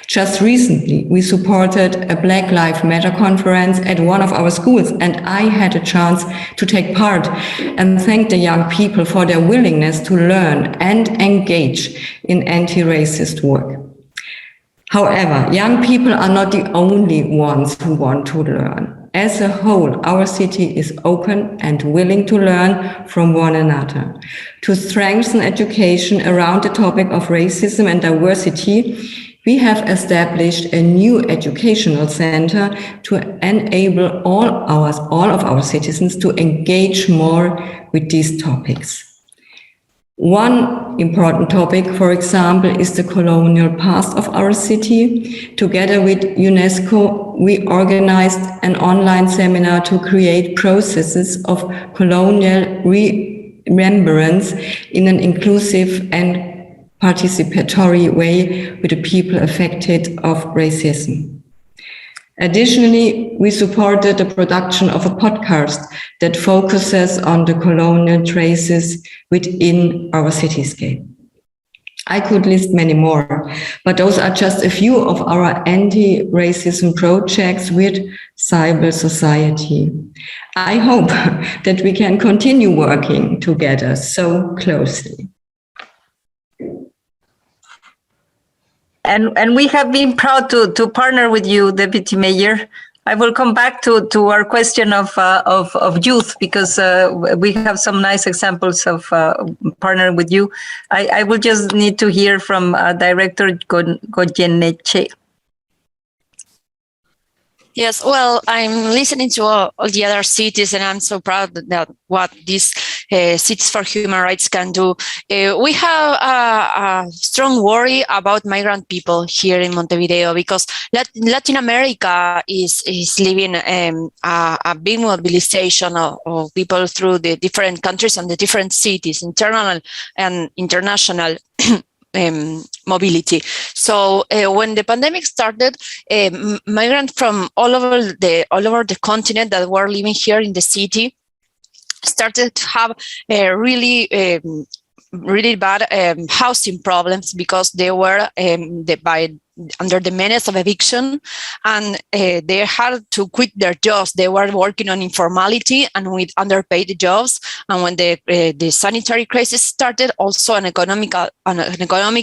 Just recently, we supported a Black Lives Matter conference at one of our schools, and I had a chance to take part and thank the young people for their willingness to learn and engage in anti-racist work. However, young people are not the only ones who want to learn. as a whole, our city is open and willing to learn from one another. To strengthen education around the topic of racism and diversity, we have established a new educational center to enable all of our citizens to engage more with these topics. One important topic, for example, is the colonial past of our city. Together with UNESCO, we organized an online seminar to create processes of colonial remembrance in an inclusive and participatory way with the people affected of racism. Additionally, we supported the production of a podcast that focuses on the colonial traces within our cityscape. I could list many more, but those are just a few of our anti-racism projects with civil society. I hope that we can continue working together so closely. And we have been proud to partner with you, Deputy Mayor. I will come back to our question of youth, because we have some nice examples of partnering with you. I will just need to hear from Director Goyeneche. Yes, well, I'm listening to all the other cities, and I'm so proud that what these Cities for Human Rights can do. We have a strong worry about migrant people here in Montevideo, because Latin America is living a big mobilization of people through the different countries and the different cities, internal and international mobility. So when the pandemic started, migrants from all over the continent that were living here in the city started to have really bad housing problems, because they were under the menace of eviction, and they had to quit their jobs. They were working on informality and with underpaid jobs. And when the sanitary crisis started, also an economic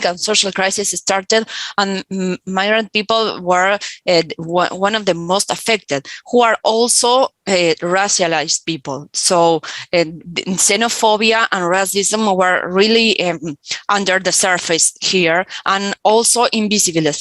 and social crisis started, and migrant people were one of the most affected, who are also racialized people. So xenophobia and racism were really under the surface here, and also invisibilized.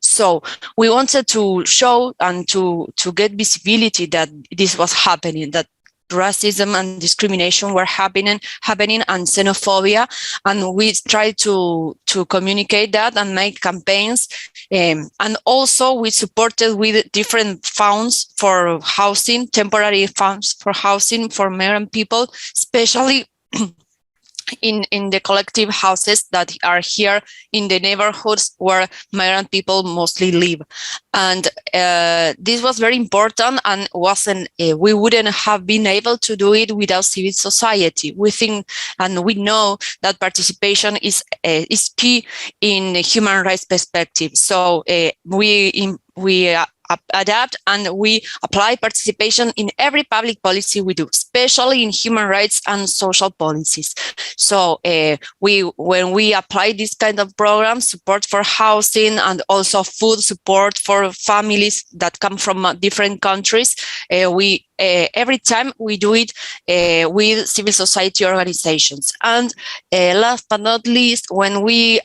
So we wanted to show and to get visibility that this was happening, that racism and discrimination were happening, and xenophobia, and we tried to communicate that and make campaigns, and also we supported with different funds for housing, temporary funds for housing for migrant people, especially in the collective houses that are here in the neighborhoods where migrant people mostly live. And this was very important, and we wouldn't have been able to do it without civil society. We think, and we know, that participation is key in the human rights perspective. So we adapt and we apply participation in every public policy we do, especially in human rights and social policies. So when we apply this kind of programs, support for housing and also food support for families that come from different countries, we every time we do it with civil society organizations. And last but not least, when we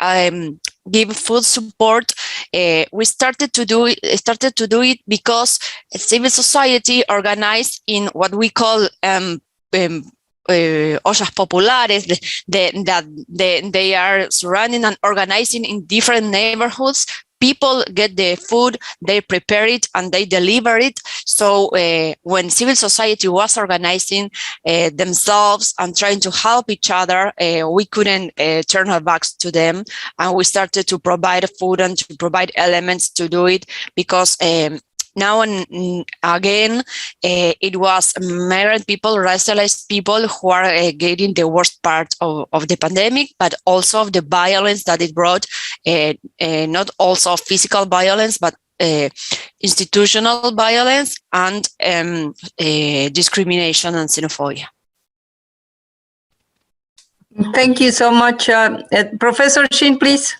give food support, we started to do it because civil society organized in what we call ollas populares, that they are surrounding and organizing in different neighborhoods. People get the food, they prepare it, and they deliver it. So when civil society was organizing themselves and trying to help each other, we couldn't turn our backs to them. And we started to provide food and to provide elements to do it, because now and again, it was migrant people, racialized people, who are getting the worst part of the pandemic, but also of the violence that it brought, not also physical violence, but institutional violence and discrimination and xenophobia. Thank you so much. Professor Shin, please.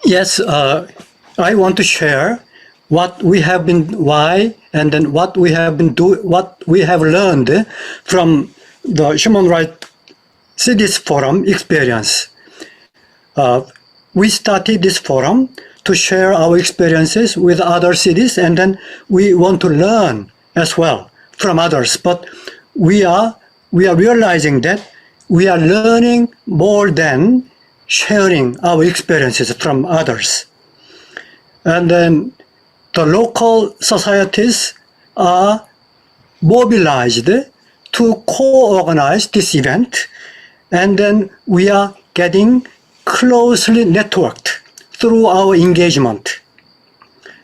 Yes, I want to share what we have been, why, and then what we have learned from the Human Rights Cities Forum experience. We started this forum to share our experiences with other cities, and then we want to learn as well from others. But we are realizing that we are learning more than sharing our experiences from others. And then the local societies are mobilized to co-organize this event, and then we are getting closely networked through our engagement.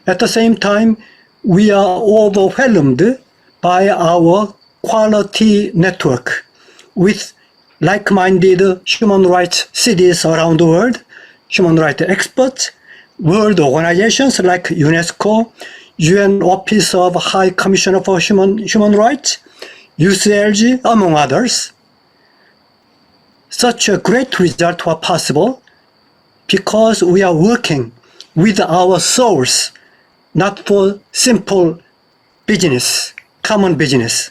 At the same time, we are overwhelmed by our quality network with like-minded human rights cities around the world, human rights experts, world organizations like UNESCO, UN Office of High Commissioner for Human Rights, UCLG, among others. Such a great result was possible because we are working with our souls, not for simple business, common business.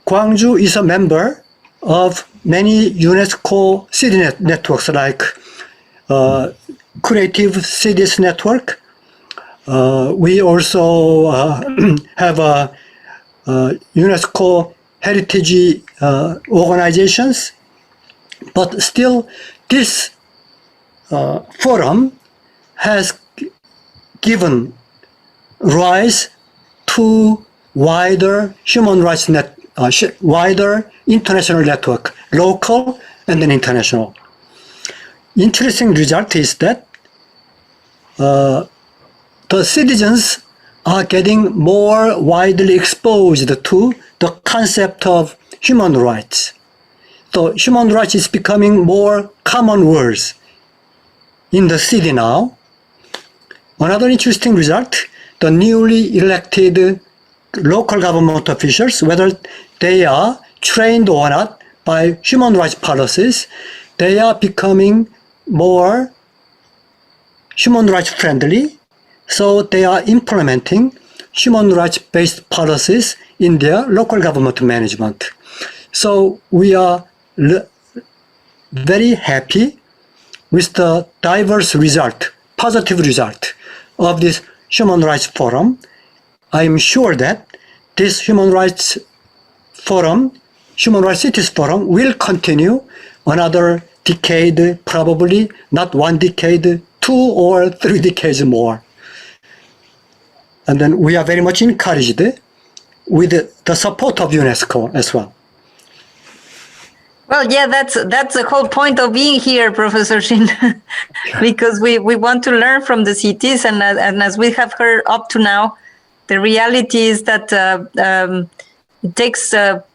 Gwangju is a member of many UNESCO city networks like Creative Cities Network. We also have a UNESCO heritage organizations, but still this forum has given rise to wider human rights wider international network, local and then international. Interesting result is that the citizens are getting more widely exposed to the concept of human rights. So human rights is becoming more common words in the city now. Another interesting result, the newly elected local government officials, whether they are trained or not by human rights policies, they are becoming more human rights friendly, so they are implementing human rights based policies in their local government management. So we are very happy with the diverse result, positive result of this Human Rights Forum. I am sure that this Human Rights Forum, Human Rights Cities Forum, will continue another decade, probably not 1 decade, 2 or 3 decades more. And then we are very much encouraged with the support of UNESCO as well. Well, yeah, that's the whole point of being here, Professor Shin, because we want to learn from the cities, and as we have heard up to now, the reality is that it takes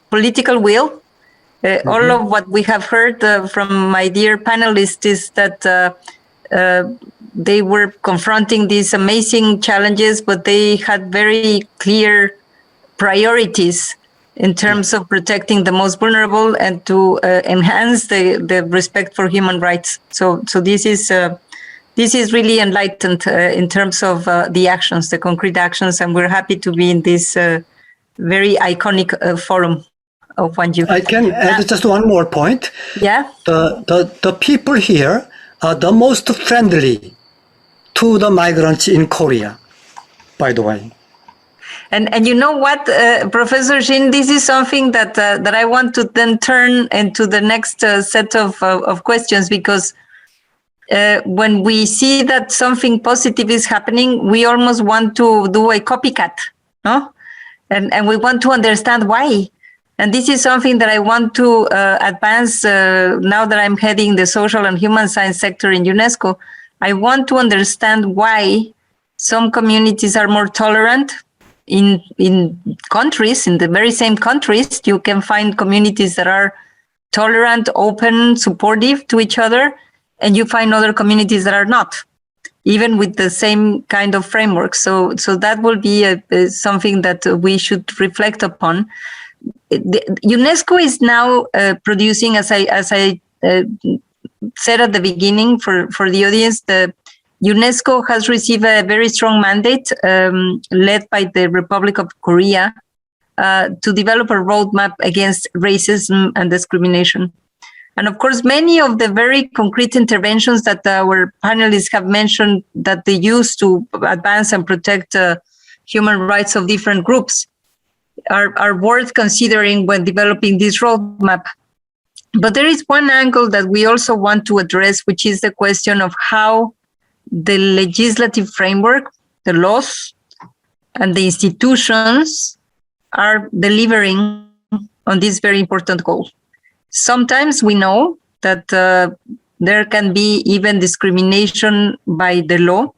political will. All of what we have heard from my dear panelists is that they were confronting these amazing challenges, but they had very clear priorities in terms of protecting the most vulnerable and to enhance the respect for human rights. So this is really enlightened in terms of the actions, the concrete actions, and we're happy to be in this very iconic forum of Gwangju. I can add just one more point. Yeah. The people here are the most friendly to the migrants in Korea, by the way. And you know what, Professor Shin, this is something that I want to then turn into the next set of questions, because when we see that something positive is happening, we almost want to do a copycat, no? And we want to understand why. And this is something that I want to advance now that I'm heading the social and human science sector in UNESCO. I want to understand why some communities are more tolerant. In countries, in the very same countries, you can find communities that are tolerant, open, supportive to each other, and you find other communities that are not, even with the same kind of framework. So that will be something that we should reflect upon. UNESCO is now producing, as I said at the beginning for the audience, the UNESCO has received a very strong mandate led by the Republic of Korea to develop a roadmap against racism and discrimination. And of course, many of the very concrete interventions that our panelists have mentioned that they use to advance and protect human rights of different groups are worth considering when developing this roadmap. But there is one angle that we also want to address, which is the question of how the legislative framework, the laws, and the institutions are delivering on this very important goal. Sometimes we know that there can be even discrimination by the law.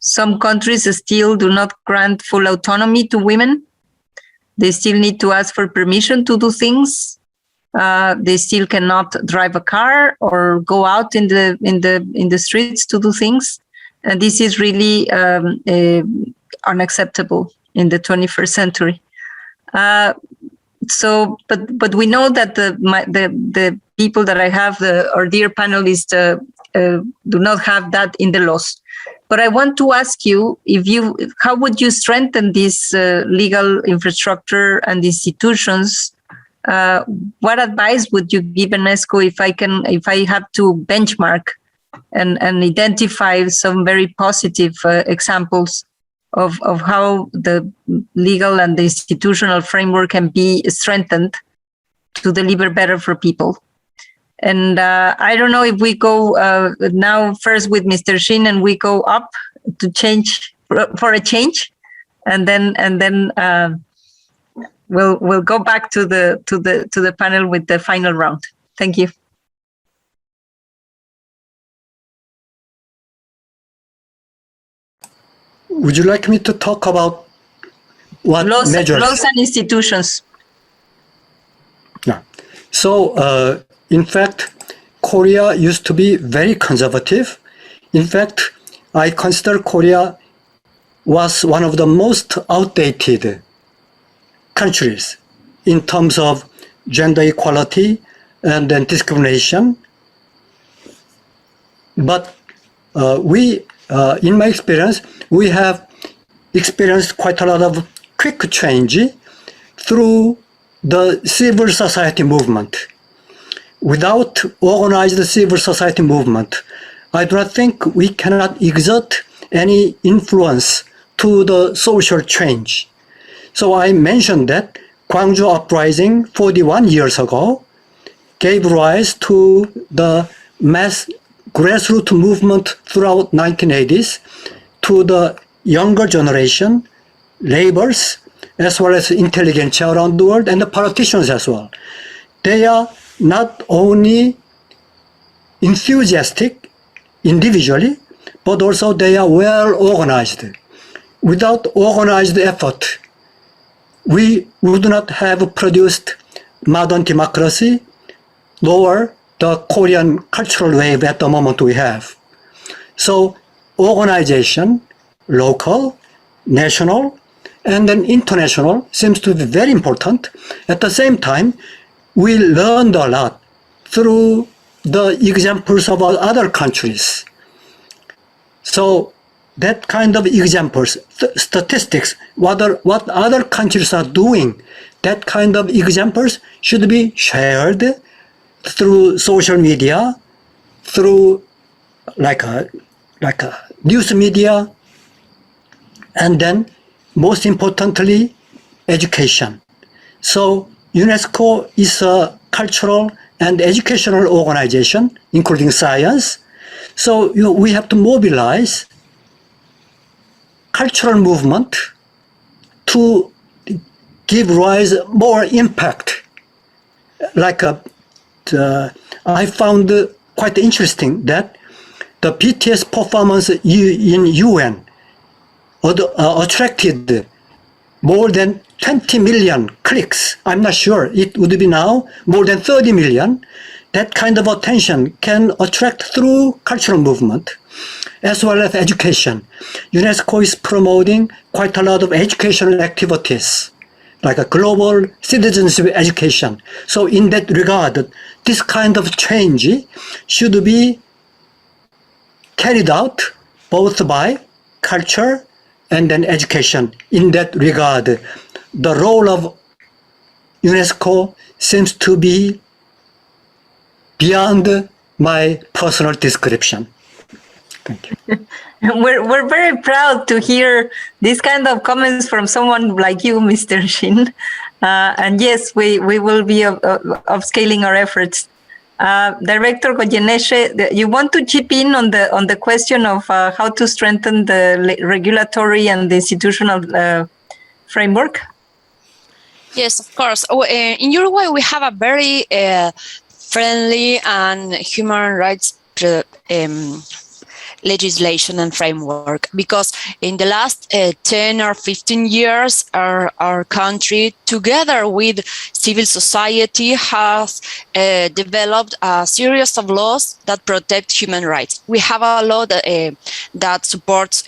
Some countries still do not grant full autonomy to women. They still need to ask for permission to do things. They still cannot drive a car or go out in the streets to do things. And this is really unacceptable in the 21st century. So, but we know that the people that I have, our dear panelists, do not have that in the laws. But I want to ask you, how would you strengthen this legal infrastructure and institutions? What advice would you give UNESCO if I have to benchmark and identify some very positive examples of how the legal and the institutional framework can be strengthened to deliver better for people? And I don't know if we go now first with Mr. Shin and we go up to change for a change, and then we'll go back to the panel with the final round. Thank you. Would you like me to talk about what measures? Laws and institutions. Yeah. So, in fact, Korea used to be very conservative. In fact, I consider Korea was one of the most outdated countries in terms of gender equality and then discrimination. But in my experience, we have experienced quite a lot of quick change through the civil society movement. Without organized civil society movement, I do not think we cannot exert any influence to the social change. So I mentioned that Gwangju uprising 41 years ago gave rise to the mass grassroots movement throughout 1980s to the younger generation, laborers, as well as intelligentsia around the world, and the politicians as well. They are not only enthusiastic individually, but also they are well organized. Without organized effort, we would not have produced modern democracy, nor the Korean cultural wave at the moment we have. So organization, local, national, and then international seems to be very important. At the same time, we learned a lot through the examples of other countries. So that kind of examples, statistics, what other countries are doing, that kind of examples should be shared through social media, through like a news media, and then most importantly, education. So UNESCO is a cultural and educational organization, including science. So we have to mobilize cultural movement to give rise more impact. I found quite interesting that the BTS performance in UN attracted more than 20 million clicks. I'm not sure, it would be now more than 30 million. That kind of attention can attract through cultural movement as well as education. UNESCO is promoting quite a lot of educational activities like a global citizenship education. So in that regard, this kind of change should be carried out both by culture and then education. In that regard, the role of UNESCO seems to be beyond my personal description. Thank you. We're very proud to hear these kind of comments from someone like you, Mr. Shin. And yes, we will be upscaling our efforts. Director Goyeneshe, you want to chip in on the question of how to strengthen the regulatory and the institutional framework? Yes, of course. In Uruguay, we have a very friendly and human rights legislation and framework, because in the last 10 or 15 years, our country, together with civil society, has developed a series of laws that protect human rights. We have a law that supports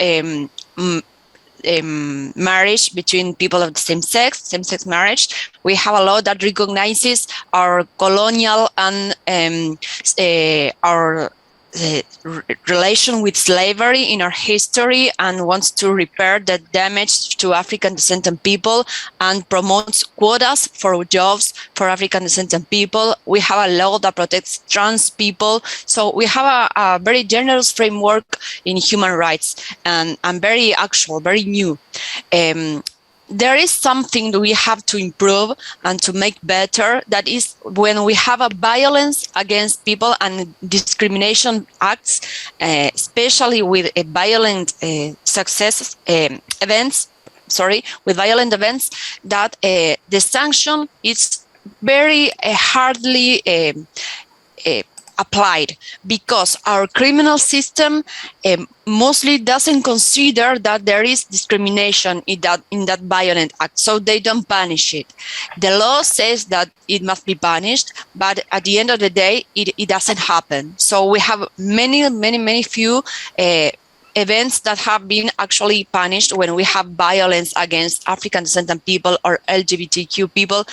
marriage between people of the same-sex marriage. We have a law that recognizes our colonial and our relation with slavery in our history, and wants to repair the damage to African descendant people and promotes quotas for jobs for African descendant people. We have a law that protects trans people. So we have a very generous framework in human rights, and very actual, very new. There is something that we have to improve and to make better. That is when we have a violence against people and discrimination acts, especially with a violent with violent events, that the sanction is very hardly applied, because our criminal system mostly doesn't consider that there is discrimination in that violent act, so they don't punish it. The law says that it must be punished, but at the end of the day, it doesn't happen. So we have many few events that have been actually punished when we have violence against African descendant people or LGBTQ people,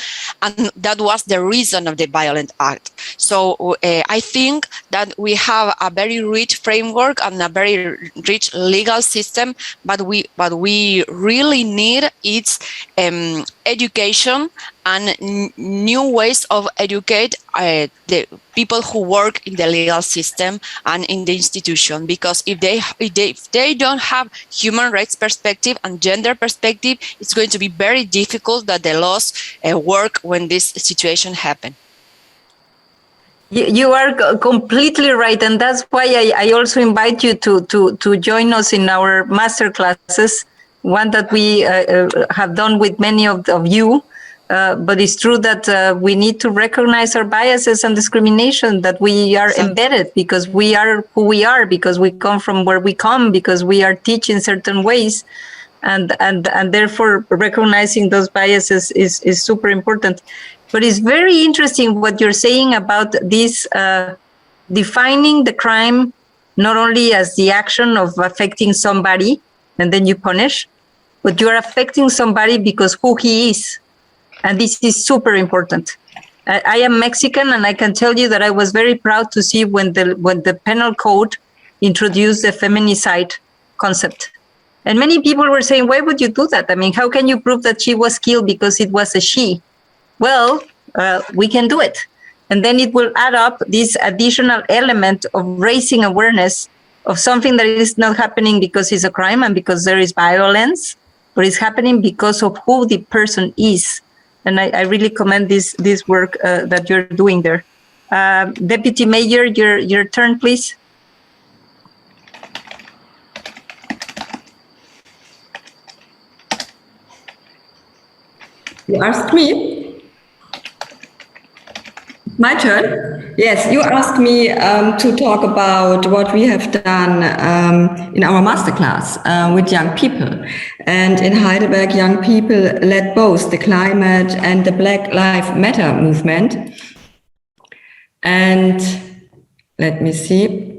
and that was the reason of the violent act. So I think that we have a very rich framework and a very rich legal system, but we really need its education and new ways of educate the people who work in the legal system and in the institution, because if they don't have human rights perspective and gender perspective, it's going to be very difficult that the laws work when this situation happen. You are completely right, and that's why I also invite you to join us in our master classes, one that we have done with many of you. But it's true that we need to recognize our biases and discrimination, that we are embedded because we are who we are, because we come from where we come, because we are teaching certain ways, and therefore recognizing those biases is super important. But it's very interesting what you're saying about this defining the crime not only as the action of affecting somebody and then you punish, but you're affecting somebody because who he is. And this is super important. I am Mexican, and I can tell you that I was very proud to see when the penal code introduced the feminicide concept. And many people were saying, why would you do that? I mean, how can you prove that she was killed because it was a she? Well, we can do it. And then it will add up this additional element of raising awareness of something that is not happening because it's a crime and because there is violence, but it's happening because of who the person is. And I really commend this work that you're doing there. Deputy Mayor, your turn, please. You asked me? My turn? Yes, you asked me to talk about what we have done in our masterclass with young people. And in Heidelberg, young people led both the climate and the Black Lives Matter movement. And let me see.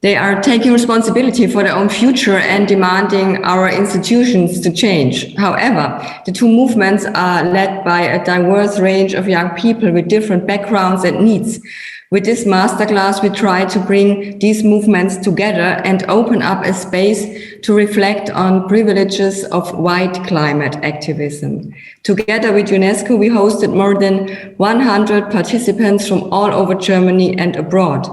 They are taking responsibility for their own future and demanding our institutions to change. However, the two movements are led by a diverse range of young people with different backgrounds and needs. With this masterclass, we try to bring these movements together and open up a space to reflect on privileges of white climate activism. Together with UNESCO, we hosted more than 100 participants from all over Germany and abroad.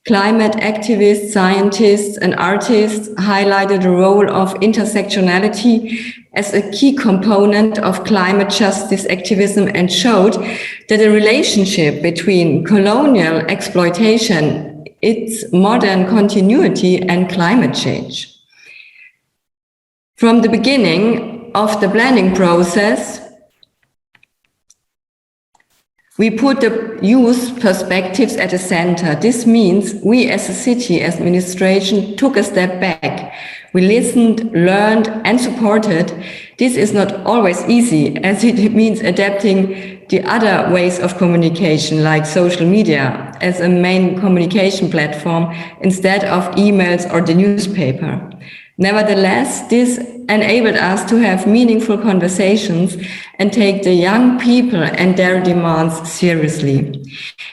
Climate activists, scientists, and artists highlighted the role of intersectionality as a key component of climate justice activism and showed that the relationship between colonial exploitation, its modern continuity, and climate change. From the beginning of the planning process, we put the youth perspectives at the center. This means we as a city administration took a step back. We listened, learned, and supported. This is not always easy, as it means adapting the other ways of communication, like social media, as a main communication platform instead of emails or the newspaper. Nevertheless, this enabled us to have meaningful conversations and take the young people and their demands seriously.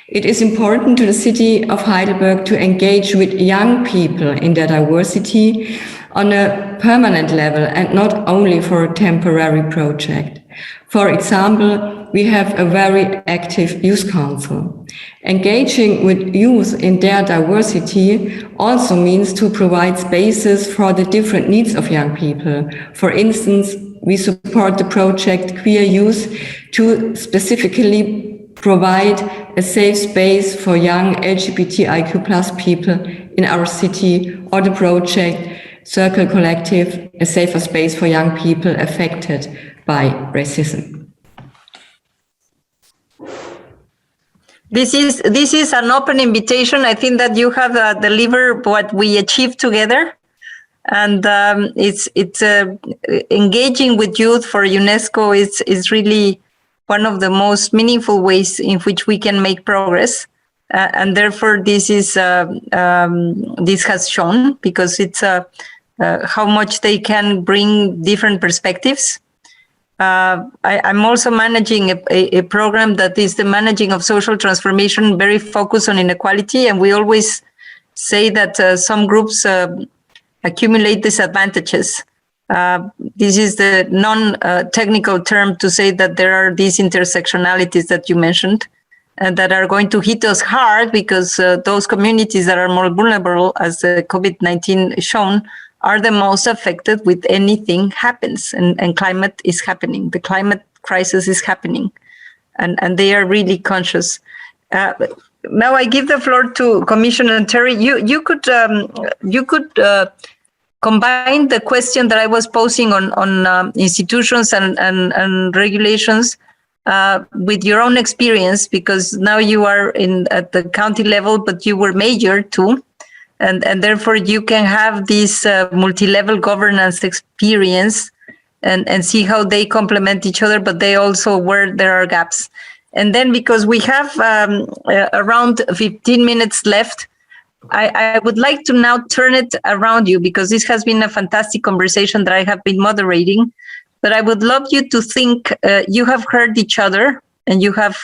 It is important to the city of Heidelberg to engage with young people in their diversity on a permanent level and not only for a temporary project. For example, we have a very active youth council. Engaging with youth in their diversity also means to provide spaces for the different needs of young people. For instance, we support the project Queer Youth to specifically provide a safe space for young LGBTIQ+ people in our city, or the project Circle Collective, a safer space for young people affected by racism. This is an open invitation. I think that you have delivered what we achieved together, and it's engaging with youth for UNESCO is really one of the most meaningful ways in which we can make progress, and therefore this has shown, because it's how much they can bring different perspectives. I'm also managing a program that is the managing of social transformation, very focused on inequality. And we always say that some groups accumulate disadvantages. This is the non-technical term to say that there are these intersectionalities that you mentioned, and that are going to hit us hard, because those communities that are more vulnerable, as COVID-19 shown, are the most affected with anything happens, and climate is happening. The climate crisis is happening, and they are really conscious. Now I give the floor to Commissioner Terry. You could combine the question that I was posing on institutions and regulations with your own experience, because now you are at the county level, but you were mayor too. And therefore you can have this multi-level governance experience and see how they complement each other, but they also where there are gaps. And then, because we have around 15 minutes left, I would like to now turn it around you, because this has been a fantastic conversation that I have been moderating. But I would love you to think, you have heard each other, and you have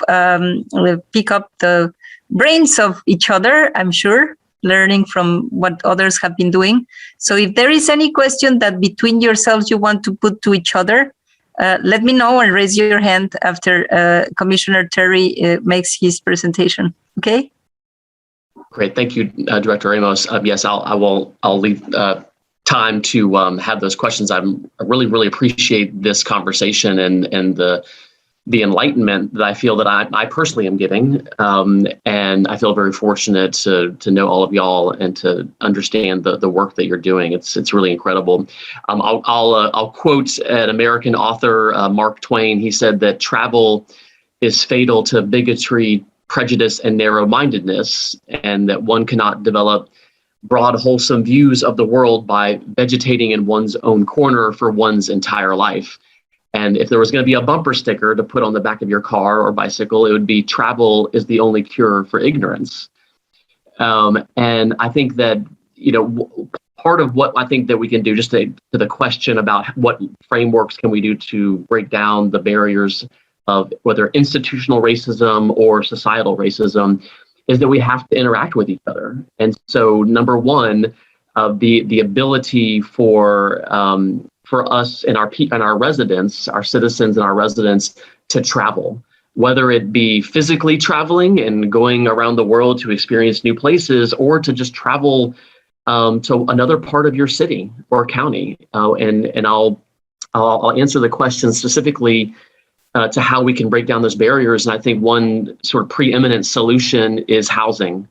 pick up the brains of each other, I'm sure, learning from what others have been doing. So if there is any question that between yourselves you want to put to each other, let me know and raise your hand after Commissioner Terry makes his presentation. Okay? Great, thank you, Director Ramos. Yes, I'll leave time to have those questions. I really appreciate this conversation and the enlightenment that I feel that I personally am getting, and I feel very fortunate to know all of y'all and to understand the work that you're doing. It's really incredible. I'll quote an American author, Mark Twain. He said that travel is fatal to bigotry, prejudice, and narrow-mindedness, and that one cannot develop broad, wholesome views of the world by vegetating in one's own corner for one's entire life. And if there was going to be a bumper sticker to put on the back of your car or bicycle, it would be "Travel is the only cure for ignorance." And I think that part of what I think that we can do, just to the question about what frameworks can we do to break down the barriers of whether institutional racism or societal racism, is that we have to interact with each other. And so, number one, the ability for us and our residents, our citizens and our residents, to travel, whether it be physically traveling and going around the world to experience new places, or to just travel to another part of your city or county. And I'll answer the question specifically to how we can break down those barriers. And I think one sort of preeminent solution is housing.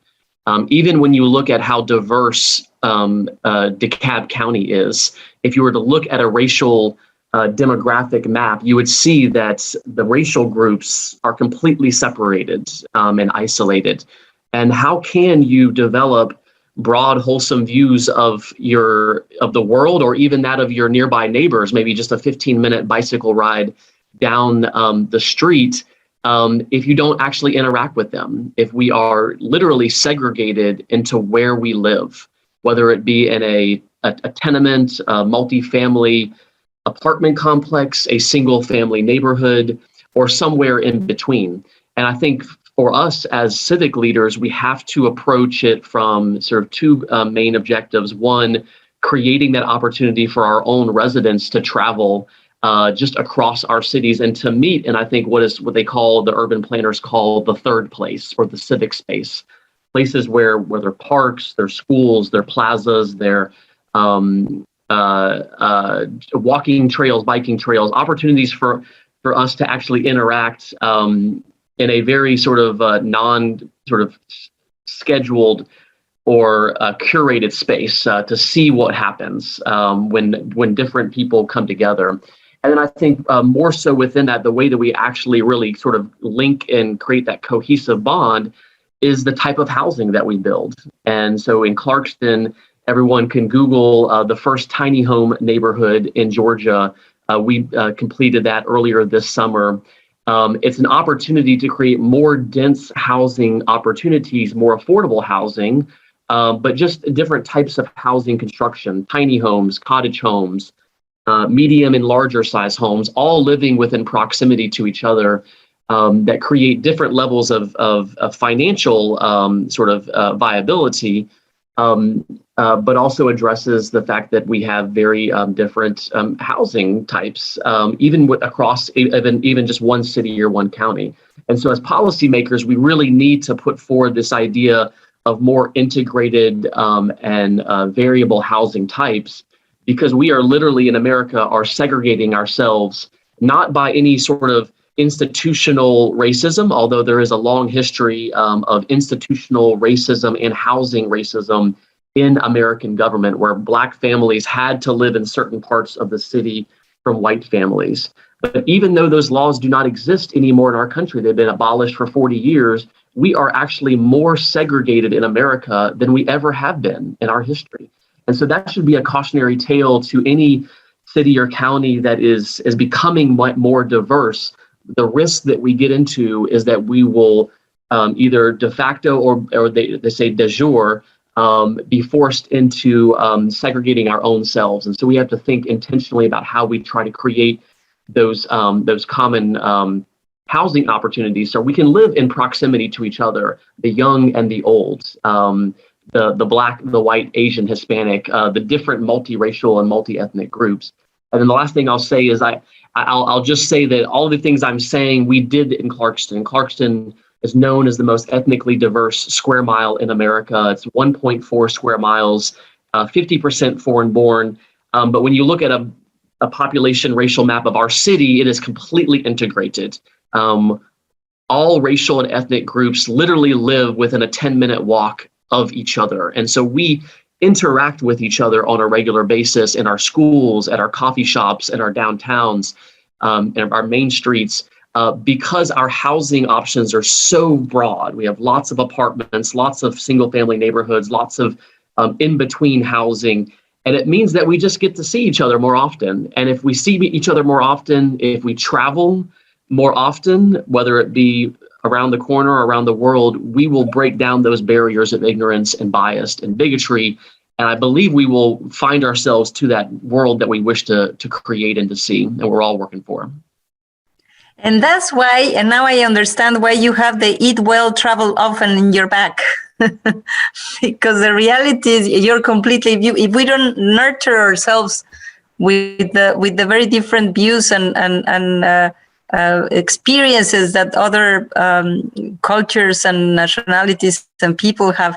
Even when you look at how diverse DeKalb County is, if you were to look at a racial demographic map, you would see that the racial groups are completely separated and isolated. And how can you develop broad, wholesome views of the world, or even that of your nearby neighbors, maybe just a 15-minute bicycle ride down the street, if you don't actually interact with them, if we are literally segregated into where we live, whether it be in a tenement, a multifamily apartment complex, a single family neighborhood, or somewhere in between. And I think for us as civic leaders, we have to approach it from sort of two main objectives. One, creating that opportunity for our own residents to travel just across our cities and to meet, and I think what they call, the urban planners call, the third place, or the civic space. Places where there are parks, there are schools, there are plazas, there walking trails, biking trails, opportunities for us to actually interact in a very sort of scheduled or curated space to see what happens when different people come together. And then I think more so within that, the way that we actually really sort of link and create that cohesive bond is the type of housing that we build. And so in Clarkston, everyone can Google the first tiny home neighborhood in Georgia. We completed that earlier this summer. It's an opportunity to create more dense housing opportunities, more affordable housing, but just different types of housing construction, tiny homes, cottage homes, medium and larger size homes, all living within proximity to each other, that create different levels of financial viability, but also addresses the fact that we have very different housing types, even across even just one city or one county. And so as policymakers, we really need to put forward this idea of more integrated and variable housing types, because we are literally in America are segregating ourselves, not by any sort of institutional racism, although there is a long history of institutional racism and housing racism in American government, where Black families had to live in certain parts of the city from white families. But even though those laws do not exist anymore in our country, they've been abolished for 40 years, we are actually more segregated in America than we ever have been in our history. And so that should be a cautionary tale to any city or county that is becoming more diverse. The risk that we get into is that we will either de facto or they say de jure be forced into segregating our own selves. And so we have to think intentionally about how we try to create those common housing opportunities so we can live in proximity to each other, the young and the old, the Black, the white, Asian, Hispanic, the different multiracial and multi-ethnic groups. And then the last thing I'll say is I'll just say that all of the things I'm saying we did in Clarkston. Clarkston is known as the most ethnically diverse square mile in America. It's 1.4 square miles, 50% foreign born. But when you look at a population racial map of our city, it is completely integrated. All racial and ethnic groups literally live within a 10-minute walk of each other. And so we interact with each other on a regular basis in our schools, at our coffee shops, in our downtowns, and our main streets, because our housing options are so broad. We have lots of apartments, lots of single family neighborhoods, lots of in-between housing. And it means that we just get to see each other more often. And if we see each other more often, if we travel more often, whether it be around the corner or around the world, we will break down those barriers of ignorance and bias and bigotry. And I believe we will find ourselves to that world that we wish to create and to see, and we're all working for. And that's why, and now I understand why you have the eat well, travel often in your back. Because the reality is you're completely, if we don't nurture ourselves with the very different views and experiences that other cultures and nationalities and people have,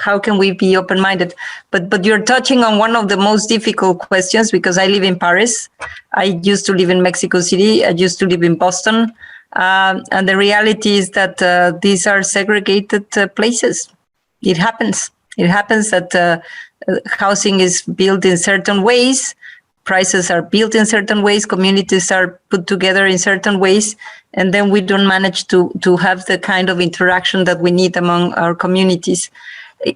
how can we be open-minded? But you're touching on one of the most difficult questions, because I live in Paris. I used to live in Mexico City. I used to live in Boston. And the reality is that these are segregated places. It happens. It happens that housing is built in certain ways. Prices are built in certain ways. Communities are put together in certain ways. And then we don't manage to have the kind of interaction that we need among our communities.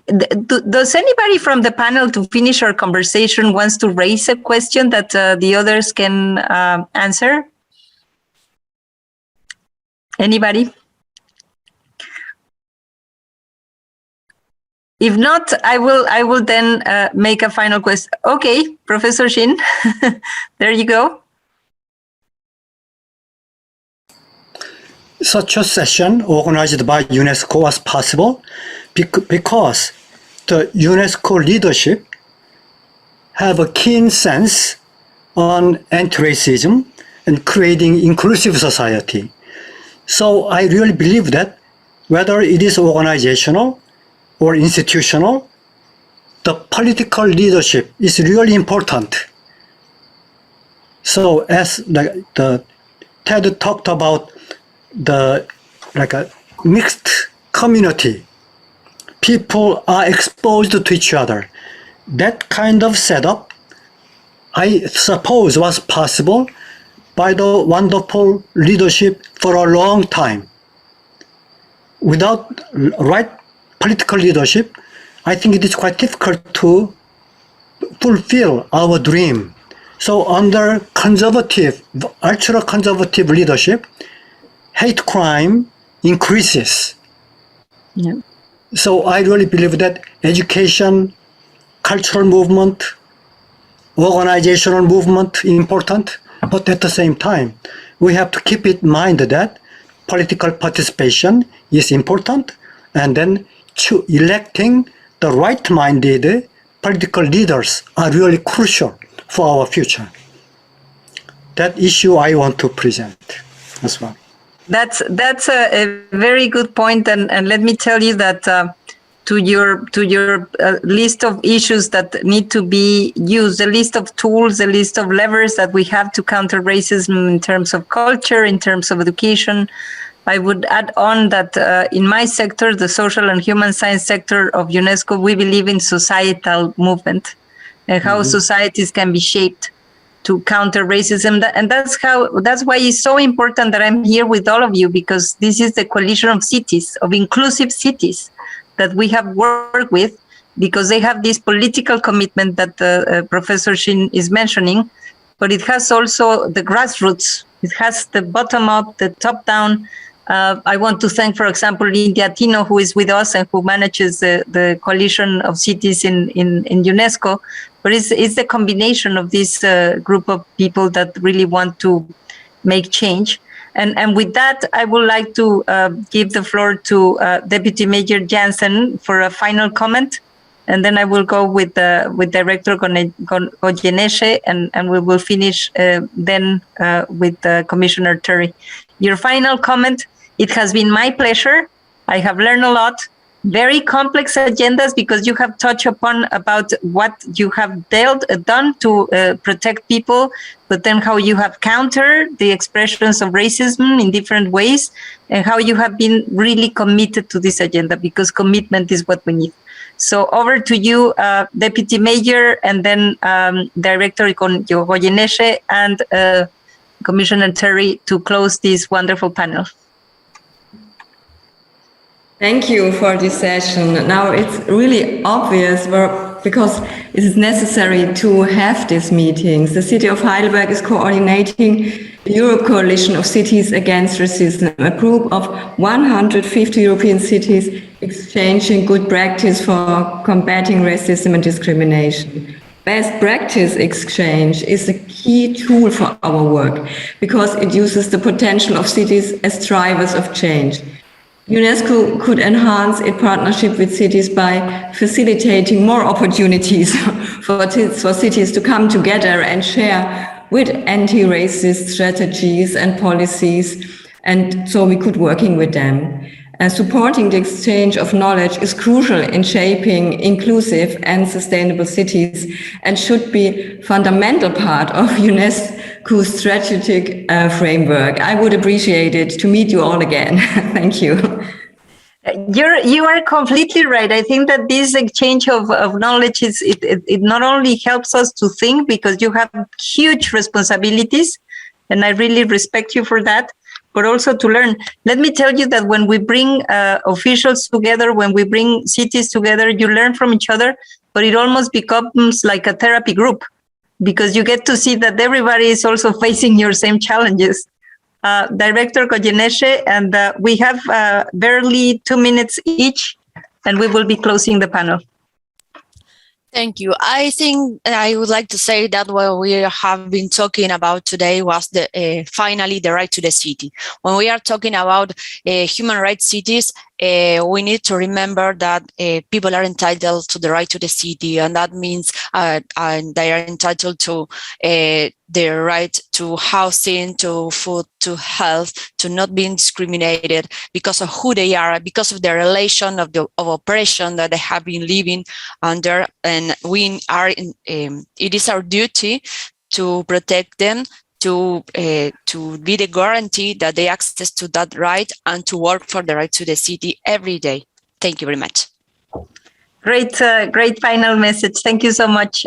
Does anybody from the panel, to finish our conversation, wants to raise a question that the others can answer? Anybody? If not, I will then make a final question. Okay, Professor Shin, there you go. Such a session organized by UNESCO was possible because the UNESCO leadership have a keen sense on anti-racism and creating inclusive society. So I really believe that whether it is organizational or institutional, the political leadership is really important. So as the Ted talked about a mixed community, people are exposed to each other. That kind of setup, I suppose, was possible by the wonderful leadership for a long time. Without right political leadership, I think it is quite difficult to fulfill our dream. So under conservative, ultra-conservative leadership, hate crime increases. Yeah. So I really believe that education, cultural movement, organizational movement important, but at the same time, we have to keep in mind that political participation is important, and then electing the right-minded political leaders are really crucial for our future. That issue I want to present as well. That's a very good point, and let me tell you that to your list of issues that need to be used, a list of tools, a list of levers that we have to counter racism in terms of culture, in terms of education. I would add on that in my sector, the social and human science sector of UNESCO, we believe in societal movement and how societies can be shaped to counter racism. And that's why it's so important that I'm here with all of you, because this is the coalition of cities, of inclusive cities that we have worked with, because they have this political commitment that Professor Shin is mentioning, but it has also the grassroots. It has the bottom up, the top down. I want to thank, for example, India Tino, who is with us and who manages the coalition of cities in UNESCO. But it's the combination of this group of people that really want to make change. And with that, I would like to give the floor to Deputy Mayor Jansen for a final comment. And then I will go with Director Goyeneshe, and we will finish then with Commissioner Terry. Your final comment. It has been my pleasure. I have learned a lot. Very complex agendas, because you have touched upon about what you have done to protect people, but then how you have countered the expressions of racism in different ways, and how you have been really committed to this agenda, because commitment is what we need. So over to you, Deputy Mayor, and then Director Goyeneshe and Commissioner Terry to close this wonderful panel. Thank you for this session. Now it's really obvious where because it is necessary to have these meetings. The city of Heidelberg is coordinating the Europe Coalition of Cities Against Racism, a group of 150 European cities exchanging good practice for combating racism and discrimination. Best practice exchange is a key tool for our work because it uses the potential of cities as drivers of change. UNESCO could enhance its partnership with cities by facilitating more opportunities for cities to come together and share with anti-racist strategies and policies, and so we could working with them. Supporting the exchange of knowledge is crucial in shaping inclusive and sustainable cities and should be fundamental part of UNESCO's strategic framework. I would appreciate it to meet you all again. Thank you. You are completely right. I think that this exchange of knowledge it not only helps us to think, because you have huge responsibilities, and I really respect you for that, but also to learn. Let me tell you that when we bring officials together, when we bring cities together, you learn from each other, but it almost becomes like a therapy group, because you get to see that everybody is also facing your same challenges. Director Goyeneshe, and we have barely 2 minutes each, and we will be closing the panel. Thank you. I think I would like to say that what we have been talking about today was finally the right to the city. When we are talking about human rights cities, we need to remember that people are entitled to the right to the city, and that means they are entitled to their right to housing, to food, to health, to not being discriminated because of who they are, because of the relation of oppression that they have been living under. And we are it is our duty to protect them, to be the guarantee that they access to that right, and to work for the right to the city every day. Thank you very much. Great final message. Thank you so much,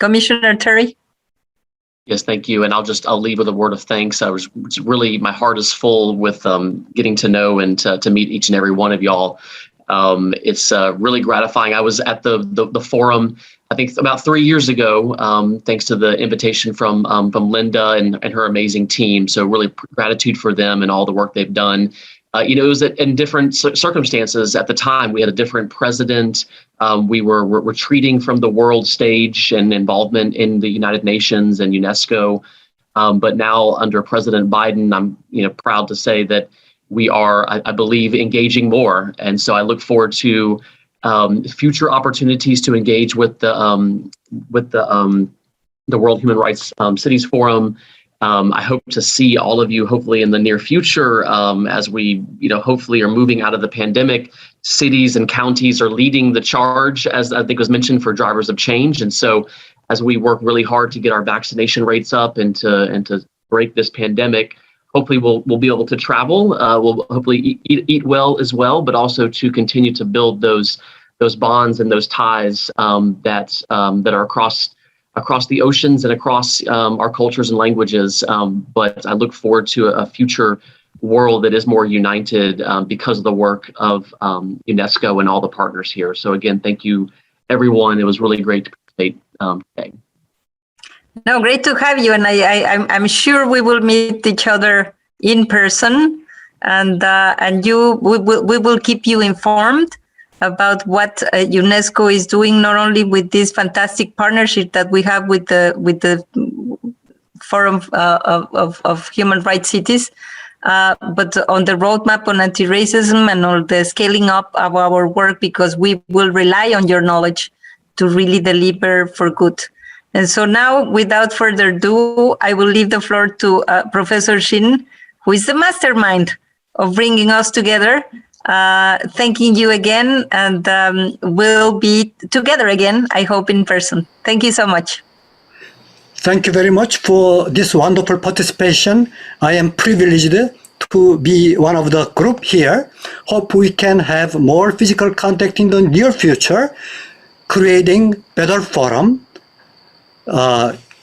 Commissioner Terry. Yes, thank you. And I'll leave with a word of thanks. It's really, my heart is full with getting to know and to meet each and every one of y'all. It's really gratifying. I was at the forum, I think about 3 years ago, thanks to the invitation from Linda and her amazing team. So really gratitude for them and all the work they've done. It was in different circumstances at the time. We had a different president. We were retreating from the world stage and involvement in the United Nations and UNESCO. But now under President Biden, I'm proud to say that we are, I believe, engaging more. And so I look forward to future opportunities to engage with the World Human Rights Cities Forum. I hope to see all of you hopefully in the near future as we hopefully are moving out of the pandemic. Cities and counties are leading the charge, as I think was mentioned, for drivers of change. And so as we work really hard to get our vaccination rates up and to break this pandemic, hopefully we'll be able to travel. We'll hopefully eat well as well, but also to continue to build those bonds and those ties that are across the oceans and across our cultures and languages. But I look forward to a future world that is more united because of the work of UNESCO and all the partners here. So again, thank you, everyone. It was really great to participate today. No, great to have you, and I'm sure we will meet each other in person, and we will keep you informed about what UNESCO is doing, not only with this fantastic partnership that we have with the Forum of Human Rights Cities, but on the roadmap on anti-racism and on the scaling up of our work, because we will rely on your knowledge to really deliver for good. And so now, without further ado, I will leave the floor to Professor Shin, who is the mastermind of bringing us together. Thanking you again, and we'll be together again, I hope, in person. Thank you so much. Thank you very much for this wonderful participation. I am privileged to be one of the group here. Hope we can have more physical contact in the near future, creating better forum,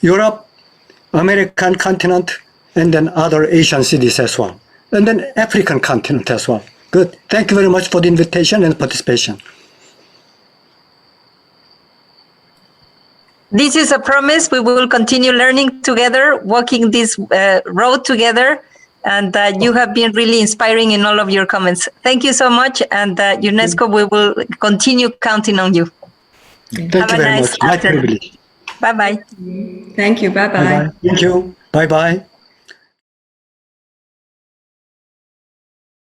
Europe, American continent, and then other Asian cities as well, and then African continent as well. Good. Thank you very much for the invitation and participation. This is a promise. We will continue learning together, walking this road together. And you have been really inspiring in all of your comments. Thank you so much. And UNESCO, we will continue counting on you. Thank you very much. My privilege. Bye-bye. Thank you. Bye-bye. Bye-bye. Thank you. Bye-bye.